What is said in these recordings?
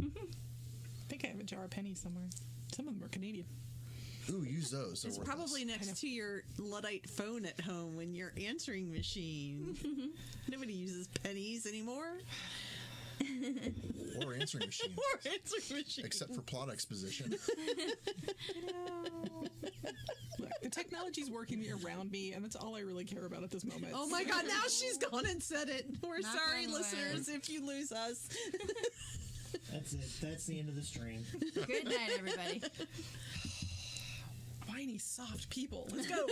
I think I have a jar of pennies somewhere. Some of them are Canadian. Ooh, use those. It's probably next to your Luddite phone at home in your answering machine. Nobody uses pennies anymore. Or answering machines. Or answering machines. Except for plot exposition. Look, the technology's working around me, and that's all I really care about at this moment. Oh my God, now she's gone and said it. We're Not sorry, going listeners, if you lose us. That's it. That's the end of the stream. Good night, everybody. Whiny, soft people. Let's go.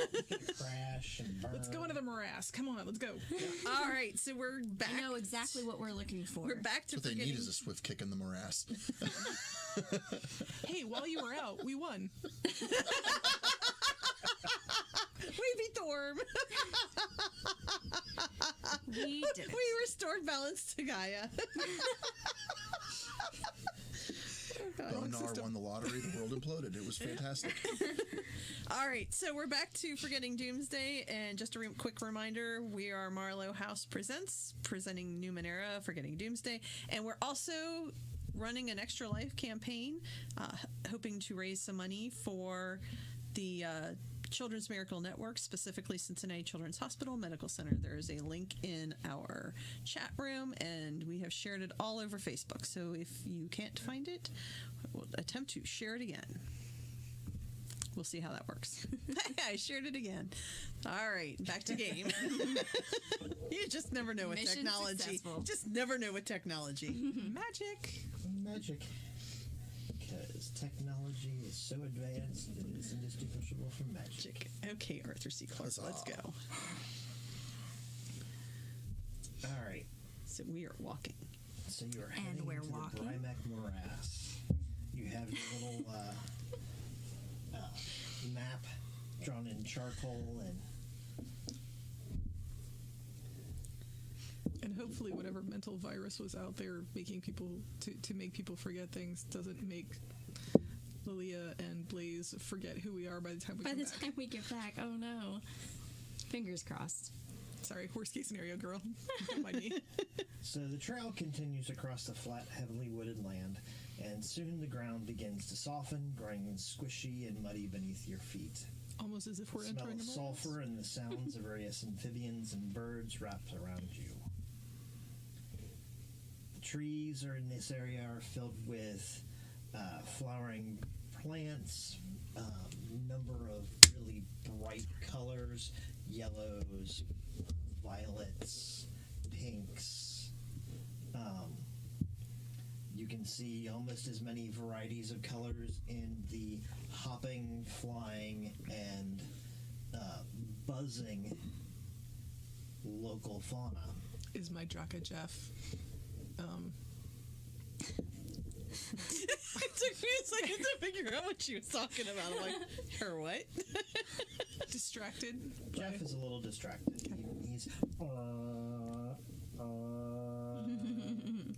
Crash and burn. Let's go into the morass. Come on, let's go. All right, so we're back. I know exactly what we're looking for. We're back to What they forgetting. need is a swift kick in the morass. Hey, while you were out, we won. We beat the worm. We did it. We restored balance to Gaia. Bonar won the lottery. The world imploded. It was fantastic. All right, so we're back to Forgetting Doomsday, and just a quick reminder, we are Marlowe House Presents, presenting Numenera, Forgetting Doomsday, and we're also running an Extra Life campaign, hoping to raise some money for the Children's Miracle Network, specifically Cincinnati Children's Hospital Medical Center. There is a link in our chat room, and we have shared it all over Facebook. So if you can't find it, we'll attempt to share it again. We'll see how that works. I shared it again. All right, back to game. You just never know with Mission technology. successful. Just never know with technology. Magic. Magic. Because technology is so advanced, it is indistinguishable from magic. Okay, Arthur C. Clarke, Huzzah. let's go. All right. So we are walking. So you are And heading we're into walking. the Brymac Morass. You have your little map drawn in charcoal And hopefully whatever mental virus was out there making people, to make people forget things, doesn't make Lilia and Blaze forget who we are by the time we By come the back. time we get back, oh no. Fingers crossed. Sorry, worst case scenario, girl. Don't mind me. So the trail continues across the flat, heavily wooded land, and soon the ground begins to soften, growing squishy and muddy beneath your feet. Almost as if we're The smell entering of a morass. sulfur and the sounds of various amphibians and birds wrapped around you. The trees in this area are filled with flowering plants, number of really bright colors, yellows, violets, pinks. You can see almost as many varieties of colors in the hopping, flying, and buzzing local fauna. Is my Draka Jeff. It took me a second to figure out what she was talking about. I'm like, her what? Distracted. Jeff is a little distracted. He's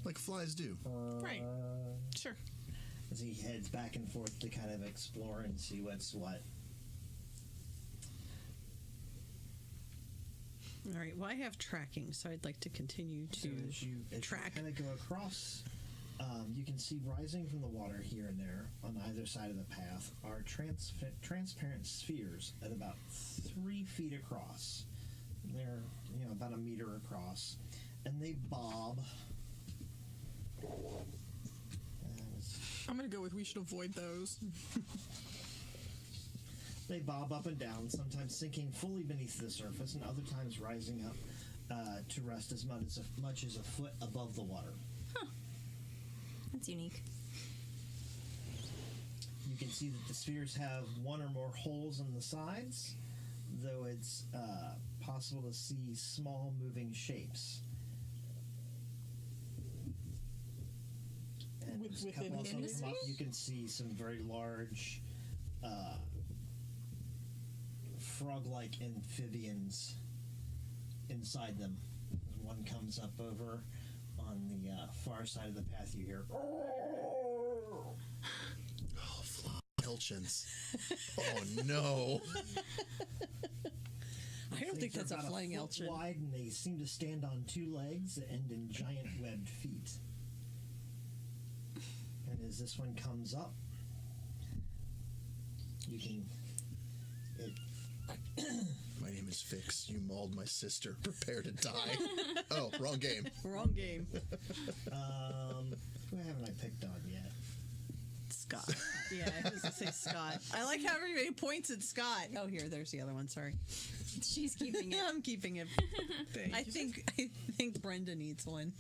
Like flies do. Right. Sure. as he heads back and forth to kind of explore and see what's what. All right. Well, I have tracking, so I'd like to continue to So as you track. kind of go across, you can see rising from the water here and there on either side of the path are transparent spheres at about 3 feet across. They're about a meter across, and they bob. I'm going to go with we should avoid those. They bob up and down, sometimes sinking fully beneath the surface, and other times rising up to rest as much as a foot above the water. That's unique. You can see that the spheres have one or more holes in the sides, though it's possible to see small moving shapes. And as a couple also within the come up, sphere? you can see some very large frog-like amphibians inside them. As one comes up over on the far side of the path, you hear Oh, Elchins. Oh, no. I don't think they're that's a about flying foot elchin. wide, and they seem to stand on 2 legs that end in giant webbed feet. And as this one comes up, you can. My name is Fix. You mauled my sister. Prepare to die. Oh, wrong game. Wrong game. Who haven't I picked on yet? Scott. Yeah, I was going to say Scott. I like how everybody points at Scott. Oh, here, there's the other one. Sorry. She's keeping it. I'm keeping it. I think Brenda needs one.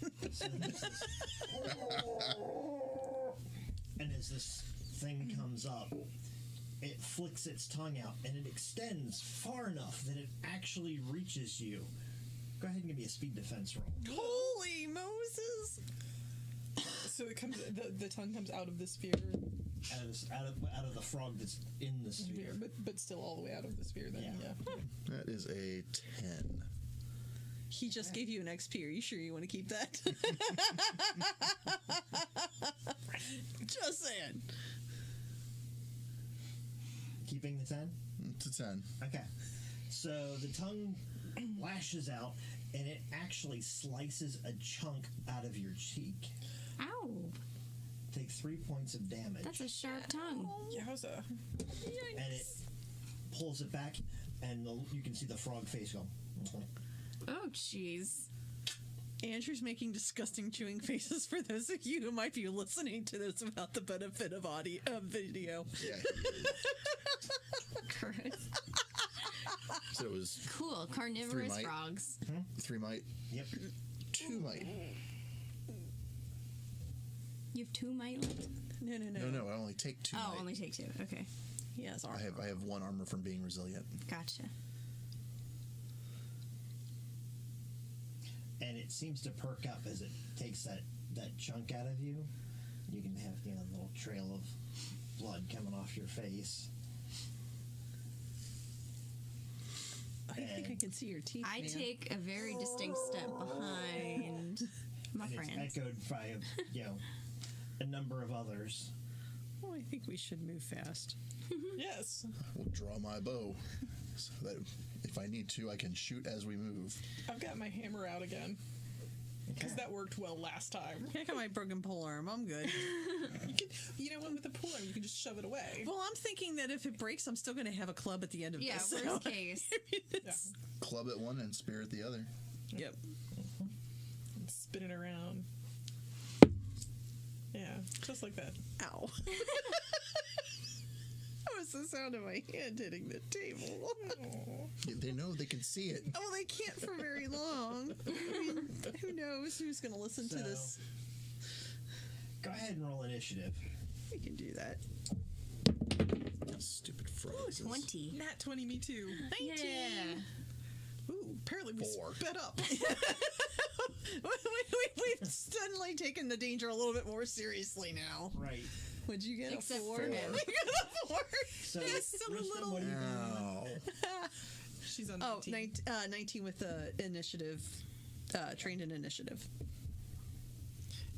And as this thing comes up, it flicks its tongue out, and it extends far enough that it actually reaches you. Go ahead and give me a speed defense roll. Holy Moses! So it comes. The tongue comes out of the sphere, Out of the frog that's in the sphere. but still all the way out of the sphere. Then Yeah. yeah. That is a 10. He just gave you an XP. Are you sure you want to keep that? Just saying. Keeping the 10? It's a 10. Okay. So the tongue lashes out, and it actually slices a chunk out of your cheek. Ow. Take 3 points of damage. That's a sharp tongue. Yowza. And it pulls it back, and you can see the frog face go. Oh, jeez. Andrew's making disgusting chewing faces for those of you who might be listening to this without the benefit of video. Yeah. Gross. So it was Cool. Carnivorous might. frogs. 3 might, Yep. 2 might. You have 2 might left? No, I only take 2 Oh, might. only take 2. Okay. Yes, I have 1 armor from being resilient. Gotcha. And it seems to perk up as it takes that chunk out of you. You can have a little trail of blood coming off your face. I think I can see your teeth. I man. take a very distinct step behind my And friend. it's echoed by a number of others. Oh, I think we should move fast. Yes. I will draw my bow so that if I need to, I can shoot as we move. I've got my hammer out again because Okay. that worked well last time. I got my broken pole arm. I'm good. You know what? With the pole arm, you can just shove it away. Well, I'm thinking that if it breaks, I'm still going to have a club at the end of Yeah, this. worst case. Club at one and spear at the other. Yep. Spin it around. Yeah, just like that. Ow. That was the sound of my hand hitting the table. They know they can see it. Oh, they can't for very long. I mean, who knows who's going to listen to this? Go ahead and roll initiative. We can do that. Stupid frogs. 20. Nat 20, me too. 19. Yeah. Ooh, apparently we 4. sped up. We've suddenly taken the danger a little bit more seriously now. Right. Would you get Except a 4? for him. You got a 4? So It's still a Rustam, little- what are you doing? Ow. She's on Oh, 19. 19 with the initiative, trained in initiative.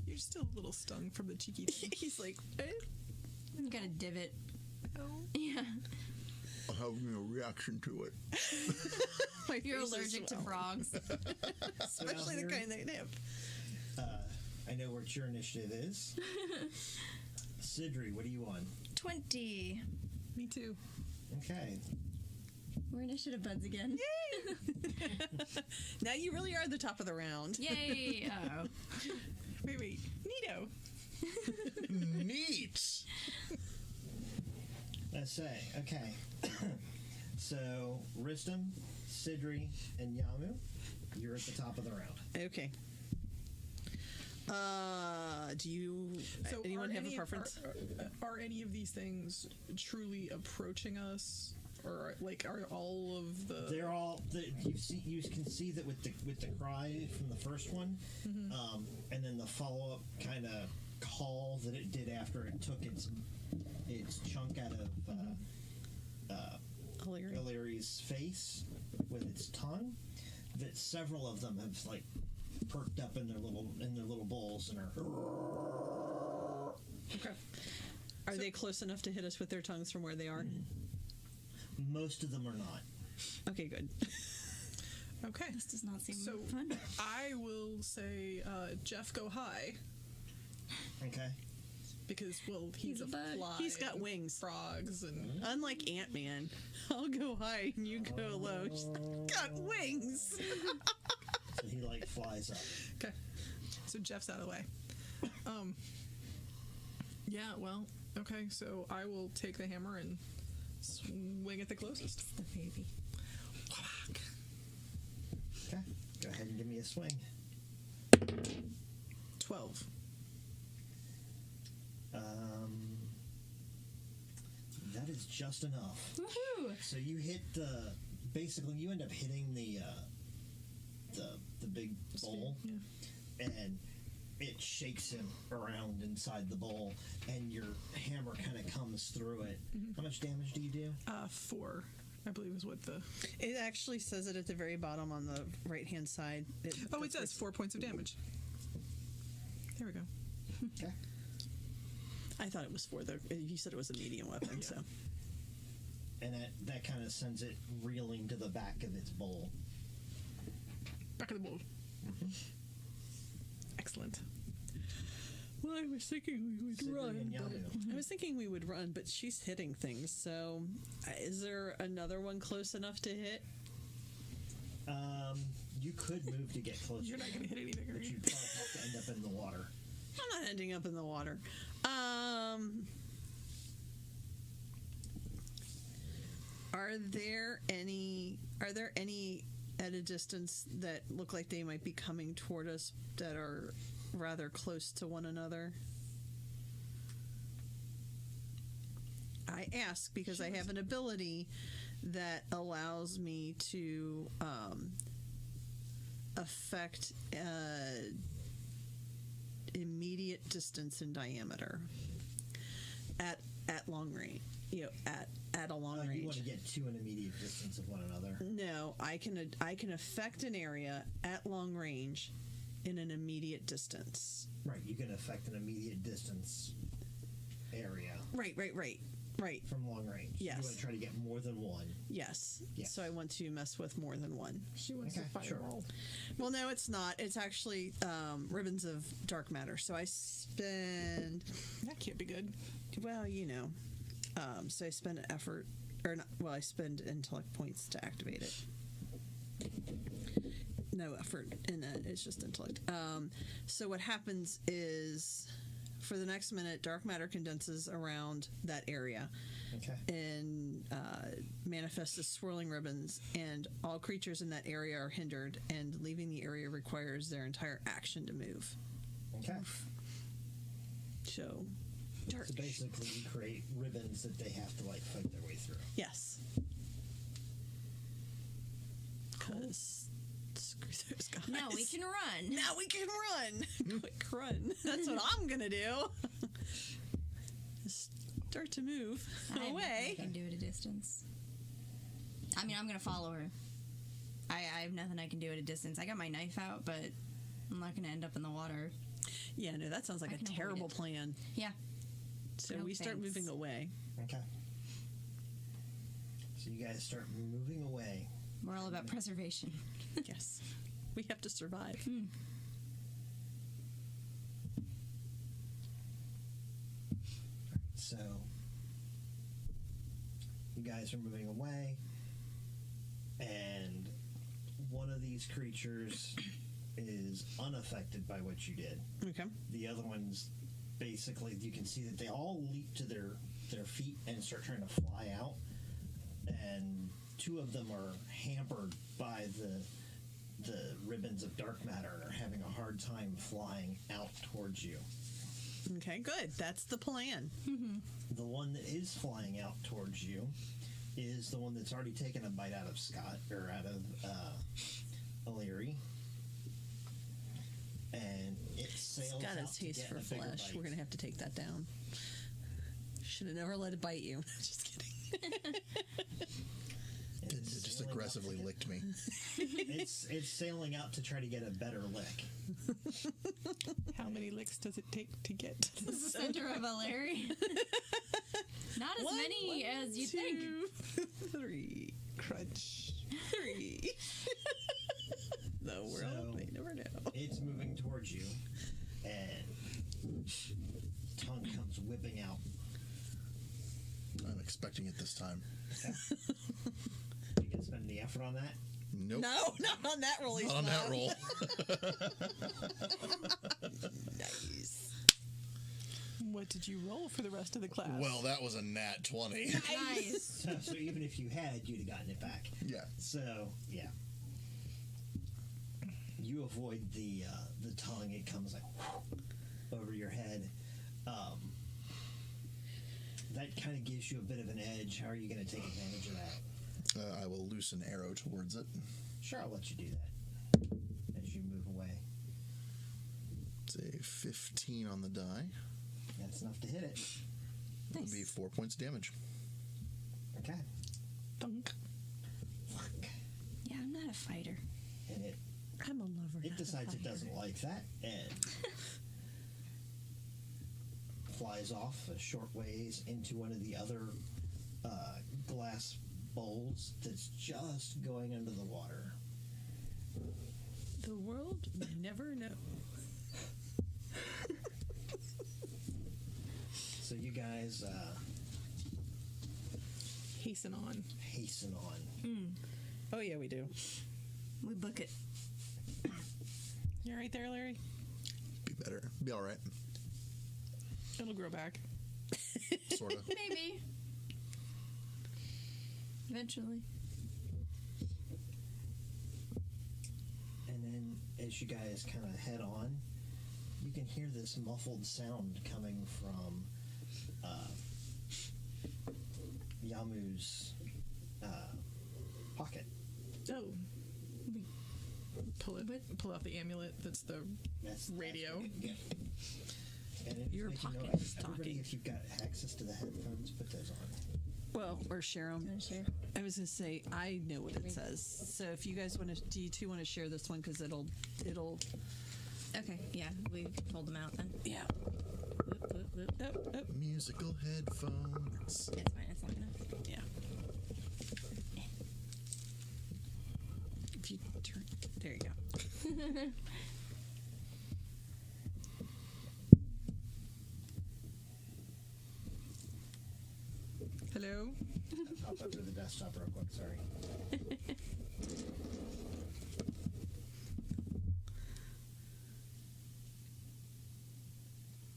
You're still a little stung from the cheeky thing. He's like, You got a divot. oh, Yeah. I'm having a reaction to it. my You're face is allergic to swelling. frogs. Especially the kind they have. I know what your initiative is. Sidri, what do you want? 20. Me too. Okay. We're initiative buds again. Now you really are the top of the round. Yay. Oh. Wait. Neato. Neat. Let's say, okay. So, Ristam, Sidri, and Yamu, you're at the top of the round. Okay. Do you? Anyone are have a any- preference? Are any of these things truly approaching us, or like are all of the? They're all. You can see that with the cry from the first one, and then the follow up kind of call that it did after it took its chunk out of Hilarious. Illyri's face with its tongue. That several of them have like perked up in their little bowls and are. Okay. Are they close enough to hit us with their tongues from where they are? Most of them are not. Okay, good. Okay. This does not seem So fun. I will say, Jeff, go high, Okay. because, well, he's a a bug. fly. He's got and wings. frogs, and Unlike Ant-Man, I'll go high and you go low. She's got wings. So he like flies up. okay. So Jeff's out of the way. Yeah. Well. Okay. So I will take the hammer and swing at the closest. The baby. Okay. Go ahead and give me a swing. 12. That is just enough. Woohoo! So you hit basically you end up hitting the big bowl, Yeah. and it shakes him around inside the bowl, and your hammer kind of comes through it. How much damage do you do? 4, I believe, is what the. It actually says it at the very bottom on the right-hand side. Oh, it does 4 points of damage. There we go. Okay. I thought it was 4, though. You said it was a medium weapon, so. And that kind of sends it reeling to the back of its bowl. Back of the bowl. Excellent. Well, I was thinking we would Sigrid run. and but- Yamu. I was thinking we would run, but she's hitting things, so is there another one close enough to hit? You could move to get closer. You're not going to hit anything, are But you? you'd probably have to end up in the water. I'm not ending up in the water. Are there any at a distance that look like they might be coming toward us that are rather close to one another? I ask because I have an ability that allows me to affect immediate distance in diameter at long range. You know, at a long You range. want to get to an immediate distance of one another. No, I can affect an area at long range in an immediate distance. Right, you can affect an immediate distance area Right. from long range. Yes. You want to try to get more than one. Yes. Yes. So I want to mess with more than one. She wants Okay, to sure. fireball. Well, no, it's not. It's actually ribbons of dark matter. So I spend, That can't be good. well, you know, so I spend an effort, or not, well, I spend intellect points to activate it. No effort in that. It's just intellect. So what happens is, for the next minute, dark matter condenses around that area Okay. and manifests as swirling ribbons, and all creatures in that area are hindered, and leaving the area requires their entire action to move. Okay. So, dark. So basically, you create ribbons that they have to like fight their way through. Yes. Because screw those guys. Now we can run. Now we can run. Quick run. That's what I'm gonna do. Start to move I have nothing away. I can do at a distance. I mean, I'm gonna follow her. I have nothing I can do at a distance. I got my knife out, but I'm not gonna end up in the water. Yeah, no, that sounds like I a can avoid terrible it. plan. Yeah. So No we start thanks. moving away. Okay. So you guys start moving away. We're all about preservation. Yes. We have to survive. So you guys are moving away, and one of these creatures is unaffected by what you did. Okay. The other ones, basically, you can see that they all leap to their feet and start trying to fly out, and two of them are hampered by the ribbons of dark matter and are having a hard time flying out towards you. Okay, good. That's the plan. The one that is flying out towards you is the one that's already taken a bite out of Scott, or out of O'Leary. And it sails Got out its to taste get for a bigger flesh. bite. We're going to have to take that down. Should have never let it bite you. Just kidding. It just sailing out aggressively to licked me. It's sailing out to try to get a better lick. How many licks does it take to get to the Center of a Larry. Not as many as you think. 2, 3. Crunch. 3. The world So- may never know. It's moving towards you, and tongue comes whipping out. I'm expecting it this time. Okay. You gonna spend any effort on that? Nope. No, not on that roll. Not on that roll. Nice. What did you roll for the rest of the class? Well, that was a nat 20. Nice. So even if you had, you'd have gotten it back. Yeah. So yeah, you avoid the tongue. It comes like over your head. That kind of gives you a bit of an edge. How are you going to take advantage of that? I will loose an arrow towards it. Sure, I'll let you do that as you move away. It's a 15 on the die. That's enough to hit it. That'll be 4 points of damage. Okay. Dunk. Fuck. Yeah, I'm not a fighter. And I'm a lover. it not a decides it fighter. doesn't like that and flies off a short ways into one of the other glass bowls that's just going under the water. The world may never know. So you guys Hasten on. hasten on. Oh yeah, we do. We book it. You right there, Larry? Be better. Be all right. It'll grow back. Sort of. Maybe. Eventually. And then as you guys kind of head on, you can hear this muffled sound coming from Yamu's pocket. Oh. We pull out the amulet that's the That's radio. Yeah. And it's Your making pocket noise. is Everybody, talking. if you've got access to the headphones, put those on. Well, or share them. Share. I was gonna say I know what it says. So if you guys want to, do you two want to share this one because it'll. Okay, yeah, we told them out then. Yeah. Oh, Musical headphones. It's fine, it's long enough. yeah. If you turn, there you go. Hello. Hop up to the desktop real quick. Sorry.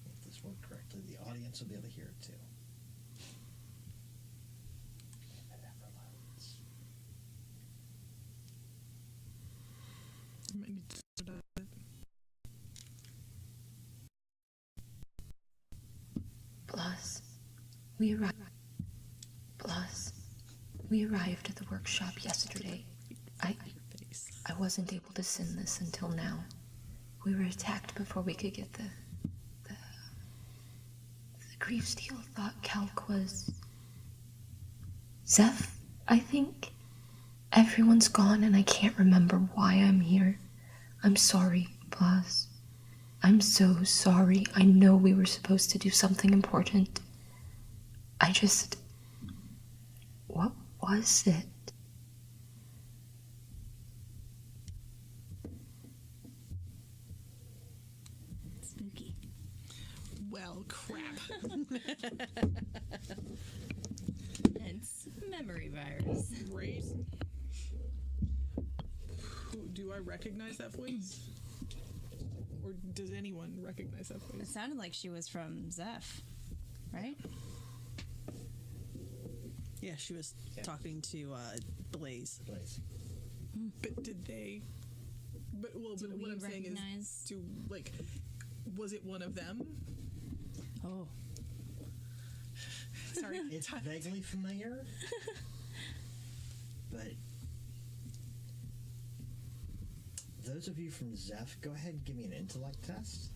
If this worked correctly, the audience will be able to hear it too. It never loads. I might need to start it. We arrived at the workshop yesterday. I wasn't able to send this until now. We were attacked before we could get the grief steel thought calc was Zeph, I think. Everyone's gone and I can't remember why I'm here. I'm sorry, Blas. I'm so sorry. I know we were supposed to do something important. What was it? Spooky. Well, crap. Hence, memory virus. Right? Do I recognize that voice? Or does anyone recognize that It voice? sounded like she was from Zeph, right? Yeah, she was talking to Blaze. Blaze. But did they? But well, Do but what we I'm saying recognize- is, was it one of them? Oh. Sorry, It's vaguely familiar, but those of you from Zeph, go ahead and give me an intellect test.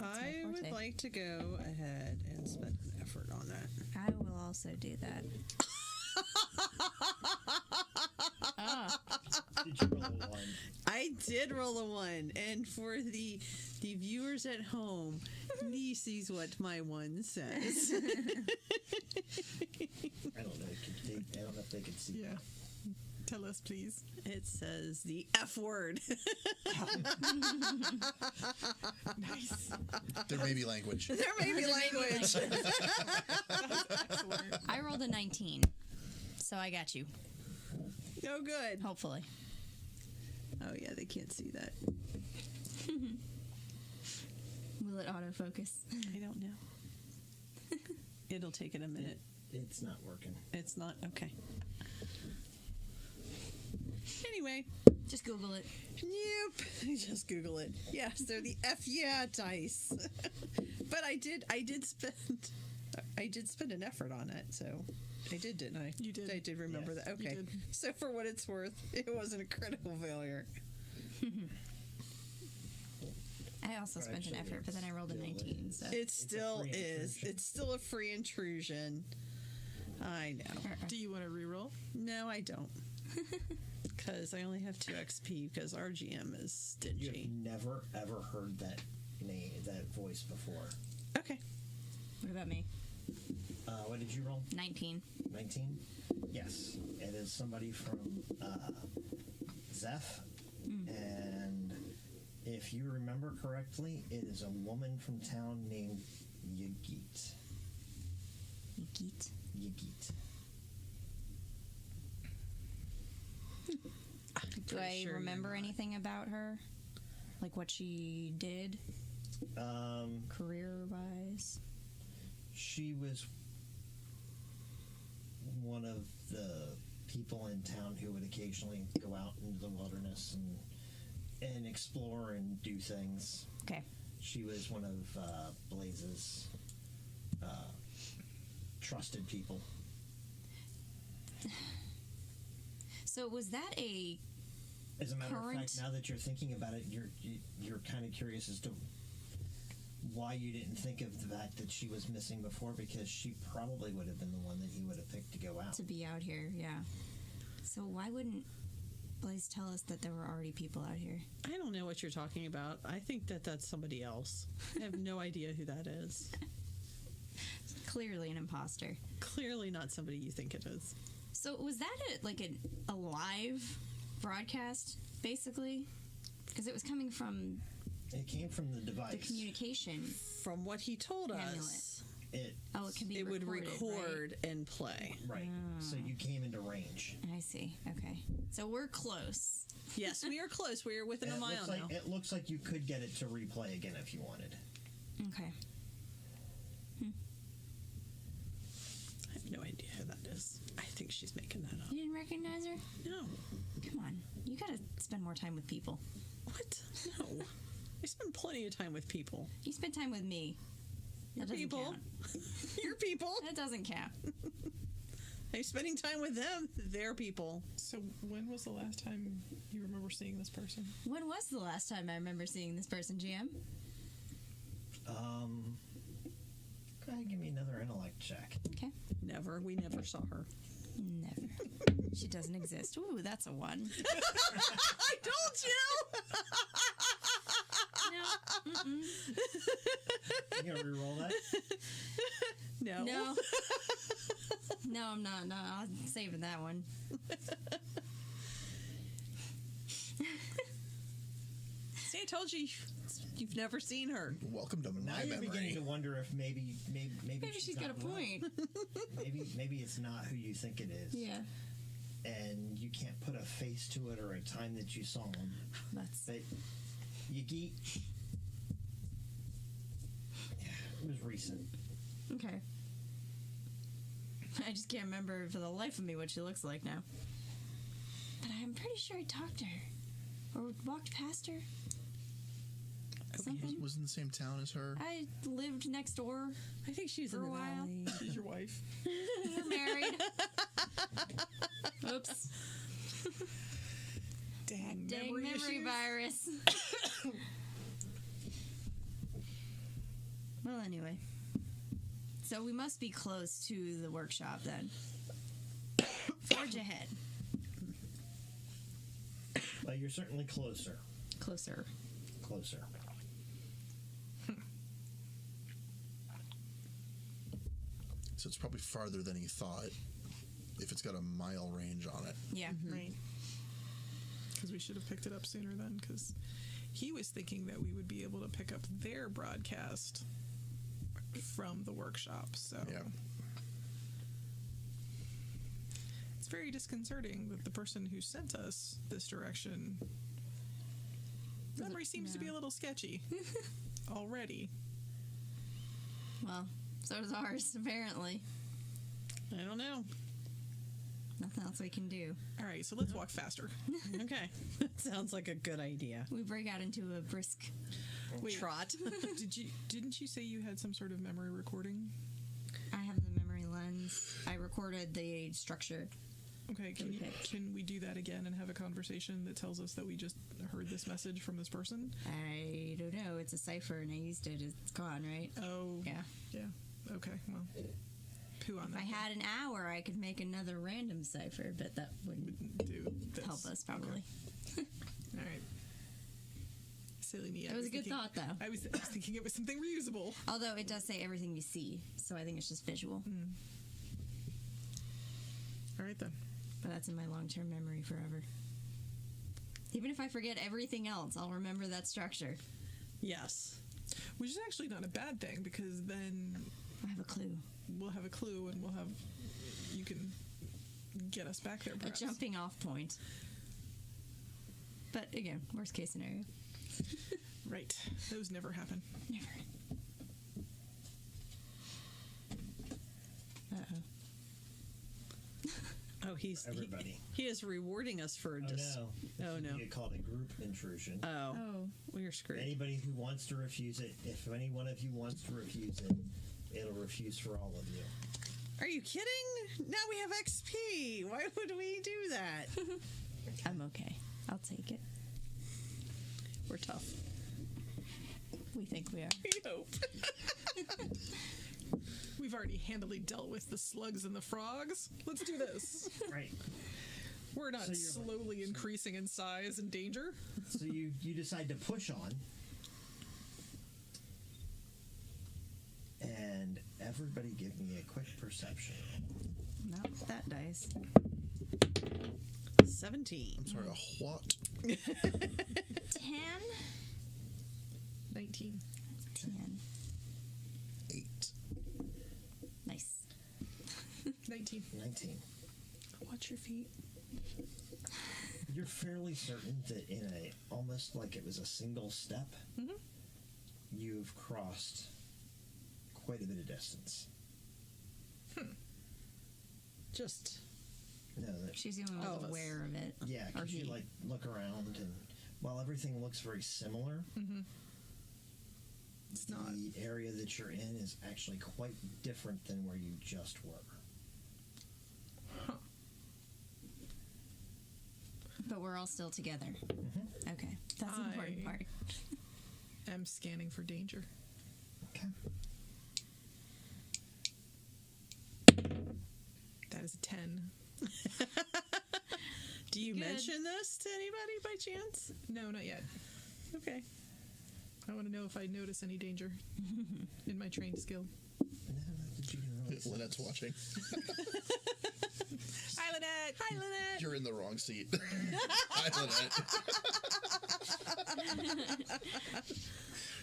I my would forte. like to go ahead and spend an effort on that. I will also do that. Did you roll a 1? I did roll a 1, and for the viewers at home, this is what my 1 says. I don't know. I don't know if they can see. yeah. Tell us, please. It says the F word. Nice. There may be language. There may be language. Excellent. I rolled a 19, so I got you. No good. Hopefully. Oh, yeah, they can't see that. Will it autofocus? I don't know. It'll take it a minute. It's not working. It's not? Okay. Anyway. Just Google it. Yep. Just Google it. Yes, they're the F yeah dice. But I did spend an effort on it, so I did, didn't I? You did. I did remember Yes, that. Okay. did. So for what it's worth, it wasn't a critical failure. I also spent an effort, but then I rolled a 19. So It still free is. intrusion. It's still a free intrusion. I know. Do you want to reroll? No, I don't. Because I only have 2 XP because our GM is You have stingy. never ever heard that name, that voice before. Okay. what about me? What did you roll? 19. 19? Yes. It is somebody from Zeph. And if you remember correctly, it is a woman from town named Yagit. Yeet. Yagit. Do Pretty I sure you're remember not. anything about her? Like what she did, career-wise? She was one of the people in town who would occasionally go out into the wilderness and explore and do things. Okay. She was one of Blaze's trusted people. So was that a... As a matter of Current- fact, now that you're thinking about it, you're kind of curious as to why you didn't think of the fact that she was missing before, because she probably would have been the one that he would have picked to go out. to be out here, yeah. So why wouldn't Blaze tell us that there were already people out here? I don't know what you're talking about. I think that that's somebody else. I have no idea who that is. Clearly an imposter. Clearly not somebody you think it is. So was that a live broadcast, basically? Because it was coming from It came from the device. the communication. From what he told Amulet. us, It Oh, it can be it would recorded, record and play. right. So you came into range. Right? I see. Okay. So we're close. Yes, we are close. We are within And a mile now. it looks like you could get it to replay again if you wanted. Okay. I have no idea who that is. I think she's making that up. You didn't recognize her? No. Come on. You gotta spend more time with people. What? No. I spend plenty of time with people. You spend time with me. That doesn't People. count. Your people. That doesn't count. I'm spending time with them. Their people. So when was the last time you remember seeing this person? When was the last time I remember seeing this person, GM? Go ahead and give me another intellect check. Okay. Never. We never saw her. Never. She doesn't exist. Ooh, that's a 1. I told you! No. Mm-mm. You gonna reroll that? No. No. No, I'm not. No, I'm saving that one. See, I told you. You've never seen her. Welcome to Now my you're beginning to memory. wonder if maybe Maybe she's got a not right. point. Maybe it's not who you think it is. Yeah. And you can't put a face to it or a time that you saw him. That's But Yagi, it was recent. okay. I just can't remember for the life of me what she looks like now. But I'm pretty sure I talked to her. Or walked past her. Something. Was in the same town as her. I lived next door. I think she's For in a the while. valley. She's your wife. We're married. Oops. Dang, Dang memory memory issues. virus. Well, anyway. So we must be close to the workshop then. Forge ahead. Well, you're certainly closer. Closer. Closer. So it's probably farther than he thought. if it's got a mile range on it. Yeah. Right. Because we should have picked it up sooner then, because he was thinking that we would be able to pick up their broadcast from the workshop, so... Yeah. It's very disconcerting that the person who sent us this direction... Memory seems to be a little sketchy. Already. Well, so does ours, apparently. I don't know. Nothing else we can do. All right, so let's walk faster. Okay. That sounds like a good idea. We break out into a brisk Trot. Didn't you say you had some sort of memory recording? I have the memory lens. I recorded the structure. Okay, can we do that again and have a conversation that tells us that we just heard this message from this person? I don't know. It's a cipher, and I used it. It's gone, right? Oh, Yeah. Okay, well, poo on If that. I had an hour, I could make another random cipher, but that wouldn't do this. help us, probably. Okay. All right. Silly me. It was a good thought, though. I was thinking it was something reusable. Although it does say everything you see, so I think it's just visual. All right, then. But that's in my long-term memory forever. Even if I forget everything else, I'll remember that structure. Yes. Which is actually not a bad thing, because then I have a clue. we'll have a clue and you can get us back there, perhaps. A jumping off point. But again, worst case scenario. Right. Those never happen. Never. Uh-oh. Oh, Everybody. He is rewarding us for Oh, dis- no. This Oh, would no. be called a group intrusion. Oh, Oh. we're screwed. Anybody who wants to refuse it, if any one of you wants to refuse it, it'll refuse for all of you. Are you kidding? Now we have XP. Why would we do that? I'm okay. I'll take it. We're tough. We think we are. We hope. We've already handily dealt with the slugs and the frogs. Let's do this. Right. We're not So you're slowly increasing in size and danger. So you decide to push on. And everybody give me a quick perception. Not with that dice. 17. I'm sorry, a what? 10? 19. 10. 8. Nice. 19. 19. Watch your feet. You're fairly certain that in a almost like it was a single step, you've crossed quite a bit of distance. Just. No, that, She's the only one All of that's us. aware of it. yeah, Or because you he. like look around, and while everything looks very similar, It's not. the area that you're in is actually quite different than where you just were. But we're all still together. Okay. That's the important I- part. I'm scanning for danger. Okay. That is a 10. Do you Good. mention this to anybody by chance? No, not yet. Okay. I want to know if I notice any danger in my trained skill. No, did you realize Lynette's watching. Hi, Lynette! Hi, Lynette. You're in the wrong seat. Hi, Lynette.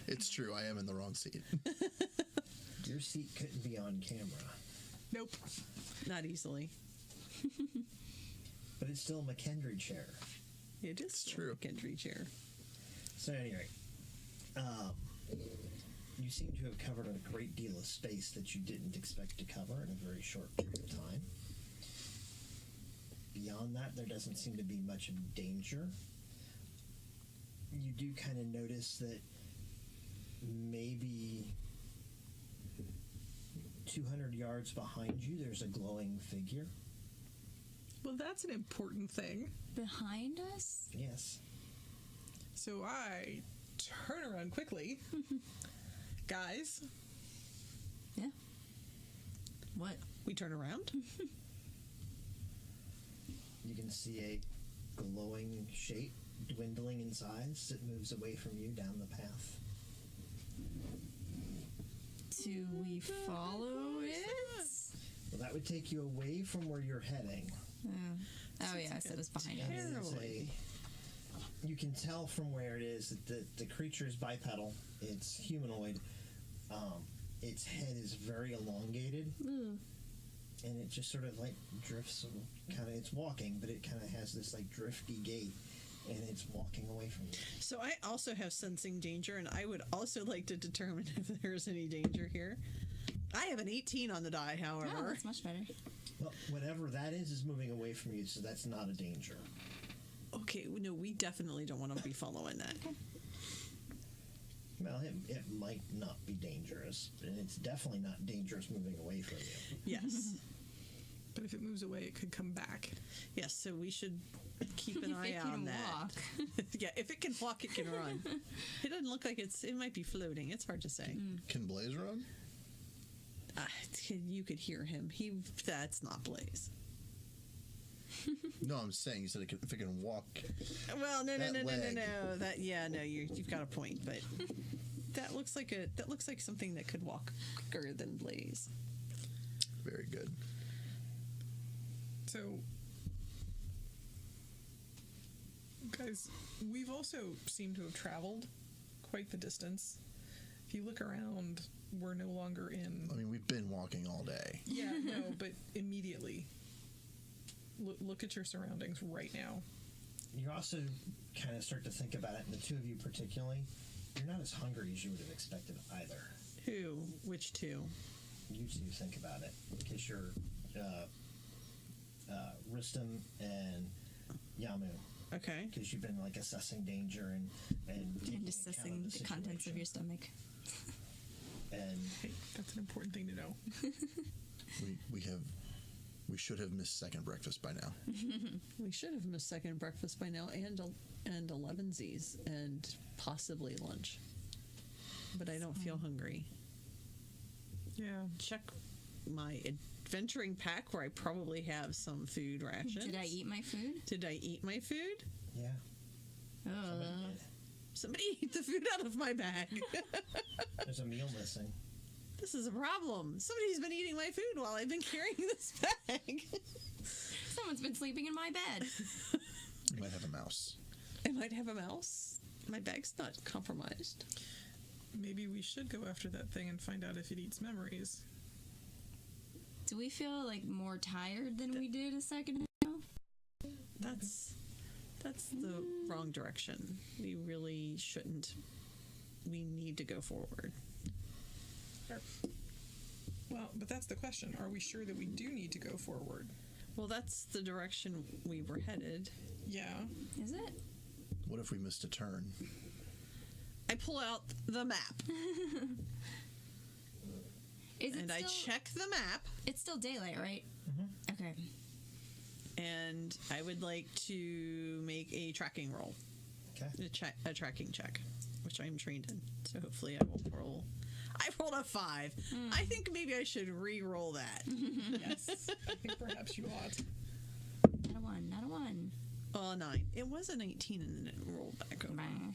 It's true, I am in the wrong seat. your seat couldn't be on camera, Nope. Not easily. but it's still a McKendry chair. It is true. Gendry chair. So anyway, you seem to have covered a great deal of space that you didn't expect to cover in a very short period of time. Beyond that, there doesn't seem to be much of danger. You do kind of notice that maybe 200 yards behind you, there's a glowing figure. Well, that's an important thing. Behind us? Yes. So I turn around quickly. Guys, Yeah. What? We turn around. You can see a glowing shape dwindling in size that moves away from you down the path. Do we follow it? Well, that would take you away from where you're heading. Oh yeah, so it was behind us. And it is you can tell from where it is that the creature is bipedal. It's humanoid. Its head is very elongated. And it just sort of like drifts, kind of, it's walking, but it kind of has this like drifty gait, and it's walking away from you. So I also have sensing danger, and I would also like to determine if there's any danger here. I have an 18 on the die, however. Oh, that's much better. Well, whatever that is moving away from you, so that's not a danger. Okay, no, we definitely don't want to be following that. Well, it might not be dangerous, and it's definitely not dangerous moving away from you. Yes. But if it moves away, it could come back. Yes, so we should keep an If eye it on can that. walk. Yeah, if it can walk, it can run. It doesn't look like it might be floating. It's hard to say. Can Blaze run? You could hear him. That's not Blaze. No, I'm saying you said if it can walk. Well, no. That leg. You've got a point, but that looks like something that could walk quicker than Blaze. Very good. So, guys, we've also seemed to have traveled quite the distance. If you look around, we're no longer in... I mean, we've been walking all day. Yeah, no, but immediately. Look at your surroundings right now. You also kind of start to think about it, and the two of you particularly, you're not as hungry as you would have expected either. Who? Which two? You two think about it, because you're Ristam and Yamu, Okay. because you've been like assessing danger and taking And account assessing of the contents of situation. your stomach. And Hey, that's an important thing to know. We should have missed second breakfast by now. We should have missed second breakfast by now, and 11sies, and possibly lunch. But I don't feel hungry. Yeah. Check my adventuring pack, where I probably have some food rations. Did I eat my food? Did I eat my food? yeah, somebody did. Somebody ate the food out of my bag. There's a meal missing. This is a problem. Somebody's been eating my food while I've been carrying this bag. Someone's been sleeping in my bed. You might have a mouse. I might have a mouse. My bag's not compromised. Maybe we should go after that thing and find out if it eats memories. Do we feel like more tired than we did a second ago? That's the wrong direction. We really shouldn't. We need to go forward. Well, but that's the question. Are we sure that we do need to go forward? Well, that's the direction we were headed. Yeah. Is it? What if we missed a turn? I pull out the map Is it and I still, check the map, It's still daylight, right? Okay. and I would like to make a tracking roll, Okay. a tracking check, which I'm trained in. So hopefully I will roll. I rolled a 5. I think maybe I should re-roll that. Yes. I think perhaps you ought. Not a 1. Not a 1. Well, a 9. It was a 19 and then it rolled back over. Bang.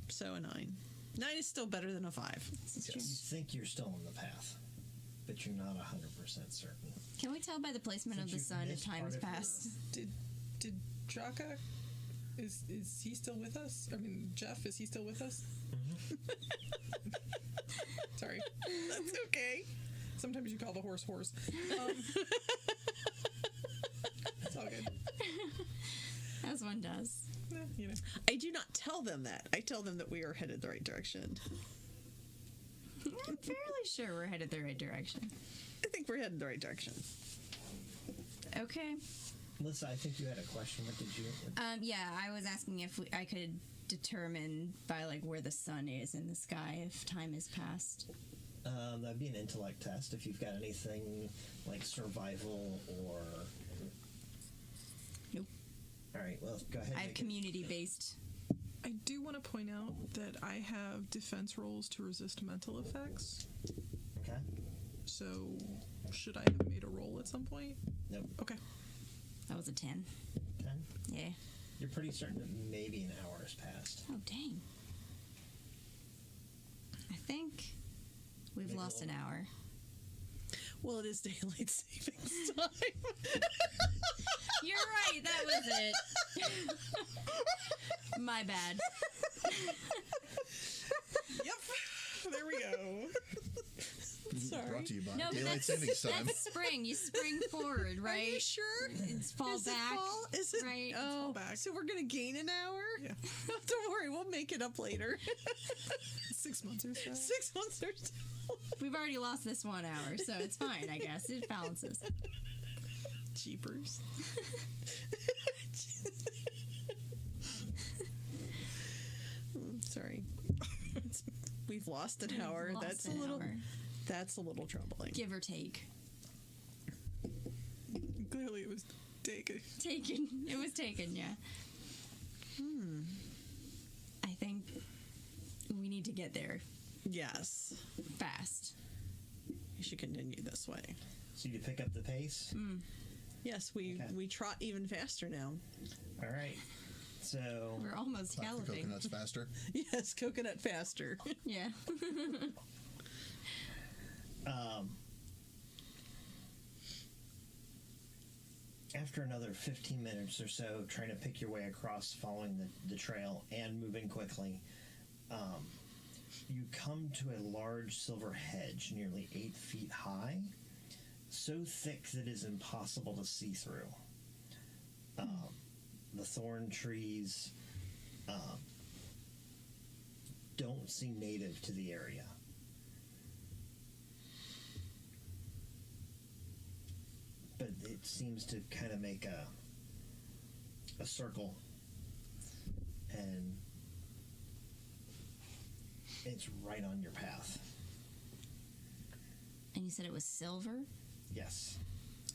So a 9. 9 is still better than a 5. This is You true. think you're still on the path, but you're not 100% certain. Can we tell by the placement of the Since sun you've if missed time part has of your- passed? Did Jaka, is he still with us? I mean, Jeff, is he still with us? Sorry. That's okay. Sometimes you call the horse. It's all good. As one does. You know. I do not tell them that. I tell them that we are headed the right direction. I'm fairly sure we're headed the right direction. I think we're headed the right direction. Okay. Melissa, I think you had a question. What did you? Yeah, I was asking if I could determine by like where the sun is in the sky if time has passed. That'd be an intellect test if you've got anything like survival or. Nope. All right. Well, go ahead. I have make it. community-based. I do want to point out that I have defense rolls to resist mental effects. Okay. So, should I have made a roll at some point? Nope. Okay. That was a 10. 10. Yeah. You're pretty certain that maybe an hour has passed. Oh, dang. I think we've Maybe a lost an little. hour. Well, it is daylight savings time. You're right. That was it. My bad. Yep. There we go. Sorry. Brought to you by No, but Daylight Savings Time. that's spring. You spring forward, right? Are you sure? It's fall Is back. it fall? Is it? Right. Oh, back. so we're gonna gain an hour? Yeah. Don't worry, we'll make it up later. 6 months or so. 6 months or so. We've already lost this 1 hour, so it's fine, I guess. It balances. Jeepers. Sorry. We've lost an hour. Lost That's an a little. hour. That's a little troubling. Give or take. Clearly it was taken. Taken. It was taken, yeah. I think we need to get there Yes. fast. We should continue this way. So you pick up the pace. Yes, we Okay. trot even faster now. All right. So We're almost Clap the galloping. coconuts faster. Yes, coconut faster. Yeah. after another 15 minutes or so trying to pick your way across following the trail and moving quickly, you come to a large silver hedge nearly 8 feet high, so thick that it is impossible to see through. The thorn trees don't seem native to the area. But it seems to kind of make a circle, and it's right on your path. And you said it was silver? Yes.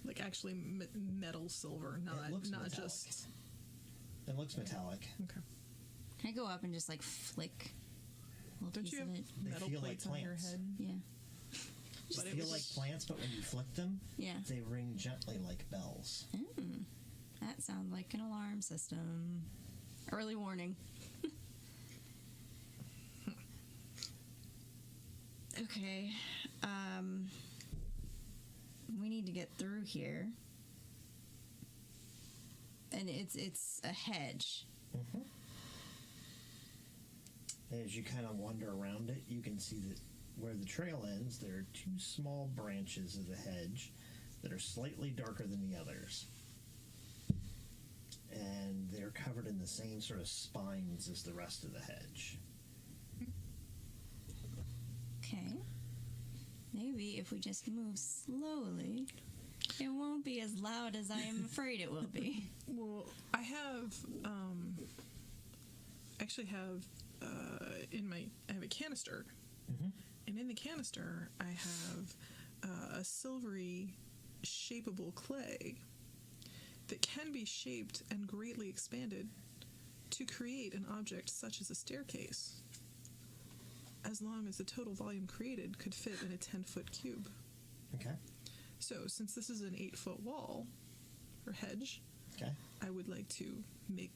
Like actually metal silver, not looks not metallic. just. It looks metallic. Okay. Can I go up and just like flick a little Don't piece you have of it? They metal feel plates like on your plants. head? Yeah. They But it feel was- like plants, but when you flick them, Yeah. they ring gently like bells. That sounds like an alarm system. Early warning. Okay. We need to get through here. And it's a hedge. As you kind of wander around it, you can see that where the trail ends, there are 2 small branches of the hedge that are slightly darker than the others. And they're covered in the same sort of spines as the rest of the hedge. Okay. Maybe if we just move slowly, it won't be as loud as I am afraid it will be. Well, I have actually have I have a canister, and in the canister I have a silvery shapeable clay that can be shaped and greatly expanded to create an object such as a staircase, as long as the total volume created could fit in a 10-foot cube. Okay. So since this is an 8-foot wall or hedge, Okay. I would like to make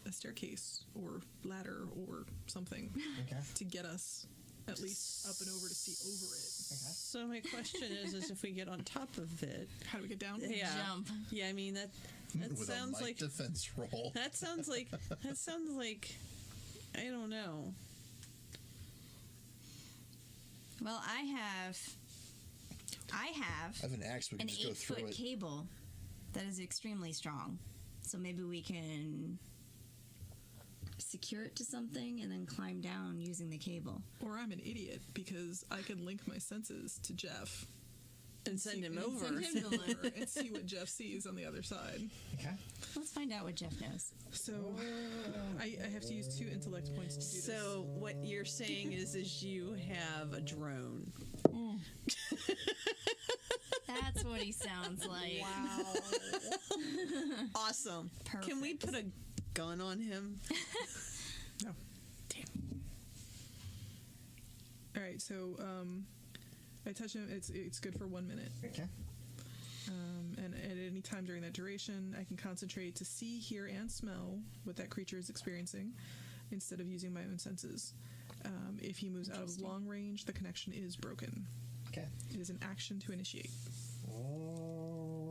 a staircase or ladder or something Okay. to get us at least up and over to see over it. So my question is if we get on top of it, How do we get down? yeah, Jump. yeah. I mean that With sounds a light like defense roll. that sounds like I don't know. Well, I have I have an axe. We an can just go through 8-foot it. cable that is extremely strong. So maybe we can secure it to something and then climb down using the cable. Or I'm an idiot because I can link my senses to Jeff And send him over. Send him over. and see what Jeff sees on the other side. Okay. Let's find out what Jeff knows. So I have to use 2 intellect points to do this. So what you're saying is you have a drone. That's what he sounds like. Wow. Awesome. Can we put a gun on him? No. Damn. All right. So I touch him. It's good for 1 minute. Okay. And at any time during that duration, I can concentrate to see, hear, and smell what that creature is experiencing instead of using my own senses. If he moves out of long range, the connection is broken. Okay. It is an action to initiate.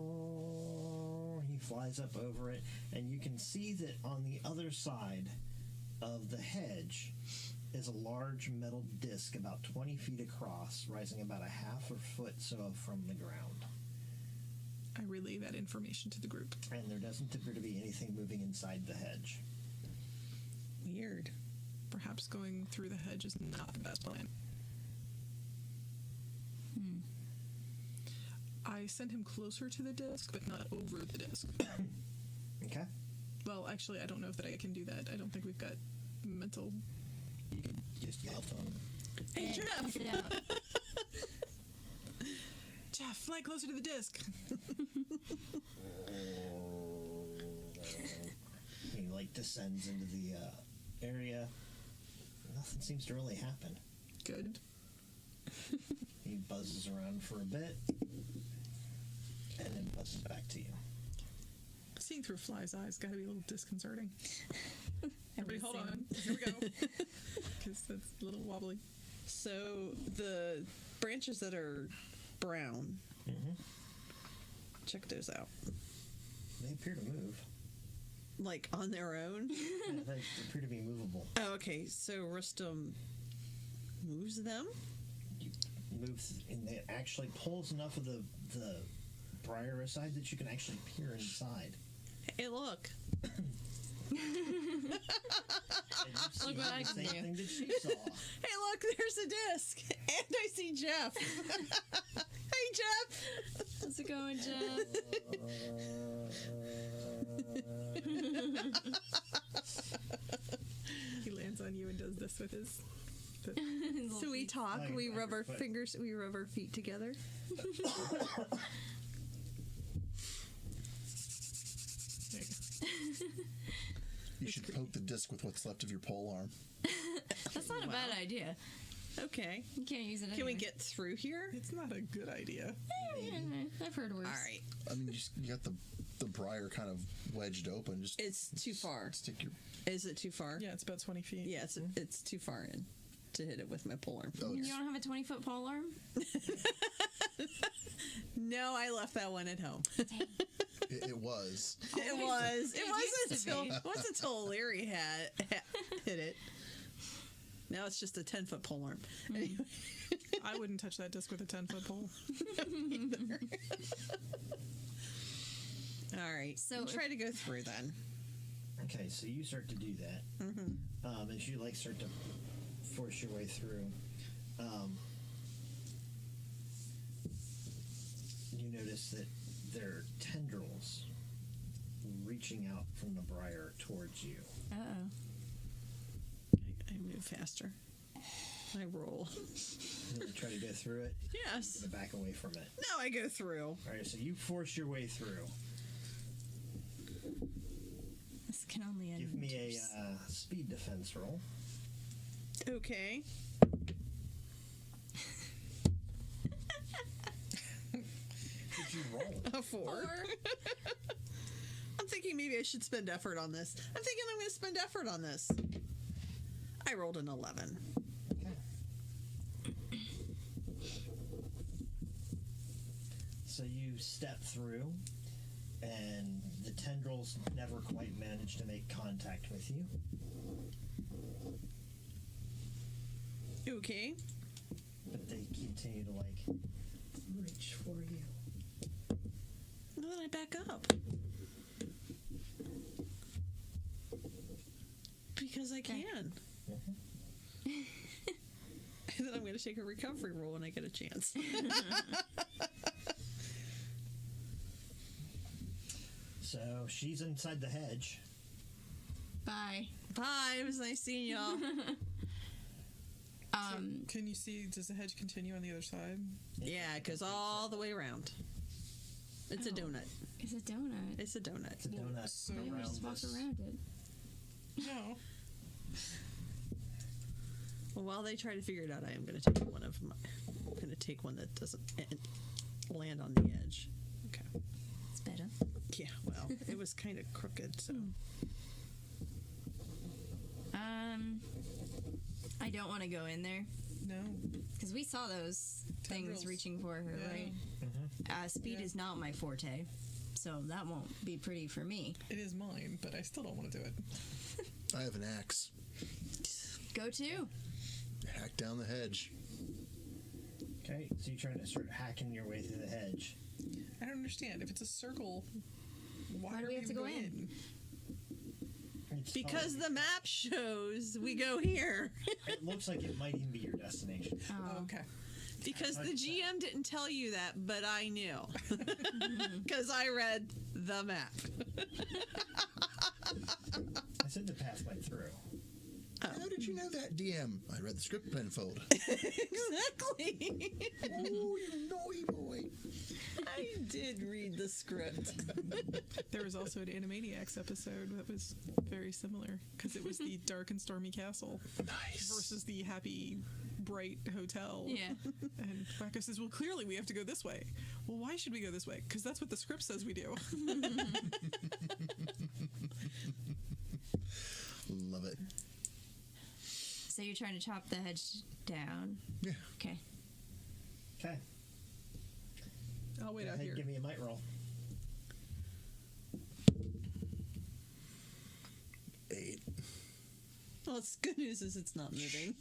Oh, he flies up over it, and you can see that on the other side of the hedge is a large metal disc about 20 feet across, rising about a half a foot so from the ground. I relay that information to the group. And there doesn't appear to be anything moving inside the hedge. Weird. Perhaps going through the hedge is not the best plan. I sent him closer to the disc, but not over the disc. Okay. Well, actually, I don't know if I can do that. I don't think we've got mental... You can just yell to him. Hey, Jeff! Sit out. Jeff, fly closer to the disc. He descends into the area. Nothing seems to really happen. Good. He buzzes around for a bit, and then buzzes back to you. Seeing through a fly's eyes got to be a little disconcerting. Everybody hold on. Here we go. Because that's a little wobbly. So the branches that are brown, check those out. They appear to move. Like on their own? Yeah, they appear to be movable. Oh, okay. So Rustum moves them? You move, and it actually pulls enough of the briar aside that you can actually peer inside. Hey, look. And you see Look what I the can same do. thing that she saw. Hey, look, there's a disc. And I see Jeff. Hey, Jeff. How's it going, Jeff? He lands on you and does this with his... So we talk, Like we rub our foot. fingers, we rub our feet together. There you go. You should poke the disc with what's left of your pole arm. That's not a bad idea. Okay. You can't use it Can we anyway. get through here? It's not a good idea. I've heard worse. All right. I mean, you got the briar kind of wedged open. Just It's too far. stick your... Is it too far? Yeah, it's about 20 feet. Yeah, it's too far in to hit it with my pole arm. Oh, You it's, don't have a 20-foot pole arm? No, I left that one at home. it was. It was. It It wasn't used to until be. Larry had hit it. Now it's just a 10-foot pole arm. Anyway, I wouldn't touch that disc with a 10-foot pole. all right. So So if- try to go through then. Okay, so you start to do that. As you start to force your way through, you notice that there are tendrils reaching out from the briar towards you. Uh-oh. I move faster. I roll. You're gonna try to go through it. Yes. You're gonna back away from it. No, I go through. All right, so you force your way through. This can only end Give in me a juice. speed defense roll. Okay. Did you roll? A 4. I'm thinking maybe I should spend effort on this. I'm thinking I'm going to spend effort on this. I rolled an 11. Okay. So you step through, and the tendrils never quite manage to make contact with you. Okay. But they continue to reach for you. And then I back up. Because I can. And then I'm going to take a recovery roll when I get a chance. So she's inside the hedge. Bye. Bye. It was nice seeing y'all. Can you see, does the hedge continue on the other side? Yeah, it goes all the way around. It's a donut. It's a donut. It's a donut. It's a donut So Maybe we around just walk this. around it. No. Well, while they try to figure it out, I am going to take one of my. I'm going to take one that doesn't land on the edge. Okay. It's better. Yeah, well, it was kind of crooked, so. I don't want to go in there No. Because we saw those Tendrils. things reaching for her, Yeah. right? Speed is not my forte, so that won't be pretty for me. It is mine, but I still don't want to do it. I have an axe. Go to. Hack down the hedge. Okay, so you're trying to start hacking your way through the hedge. I don't understand. If it's a circle, why do we have to go in? It's Because fine. the map shows we go here. It looks like it might even be your destination. Oh, okay. Because the GM didn't tell you that, but I knew. Because I read the map. I said the path went through. How did you know that, DM? I read the script penfold. Exactly. Oh, you naughty boy. I did read the script. There was also an Animaniacs episode that was very similar because it was the dark and stormy castle Nice. versus the happy, bright hotel. Yeah. And Wacko says, well, clearly we have to go this way. Well, why should we go this way? Because that's what the script says we do. Love it. So you're trying to chop the hedge down. Yeah. Okay. Okay. I'll wait Go out ahead, here. give me a might roll. 8. Well, it's good news is it's not moving.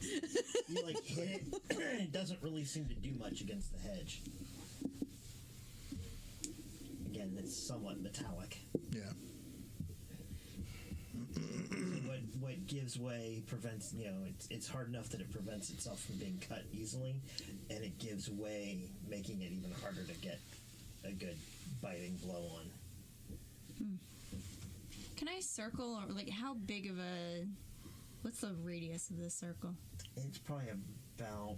You like hit it, and it doesn't really seem to do much against the hedge. Again, it's somewhat metallic. Yeah. So what gives way prevents, it's hard enough that it prevents itself from being cut easily, and it gives way, making it even harder to get a good biting blow on. Can I circle, or like how big of a? What's the radius of this circle? It's probably about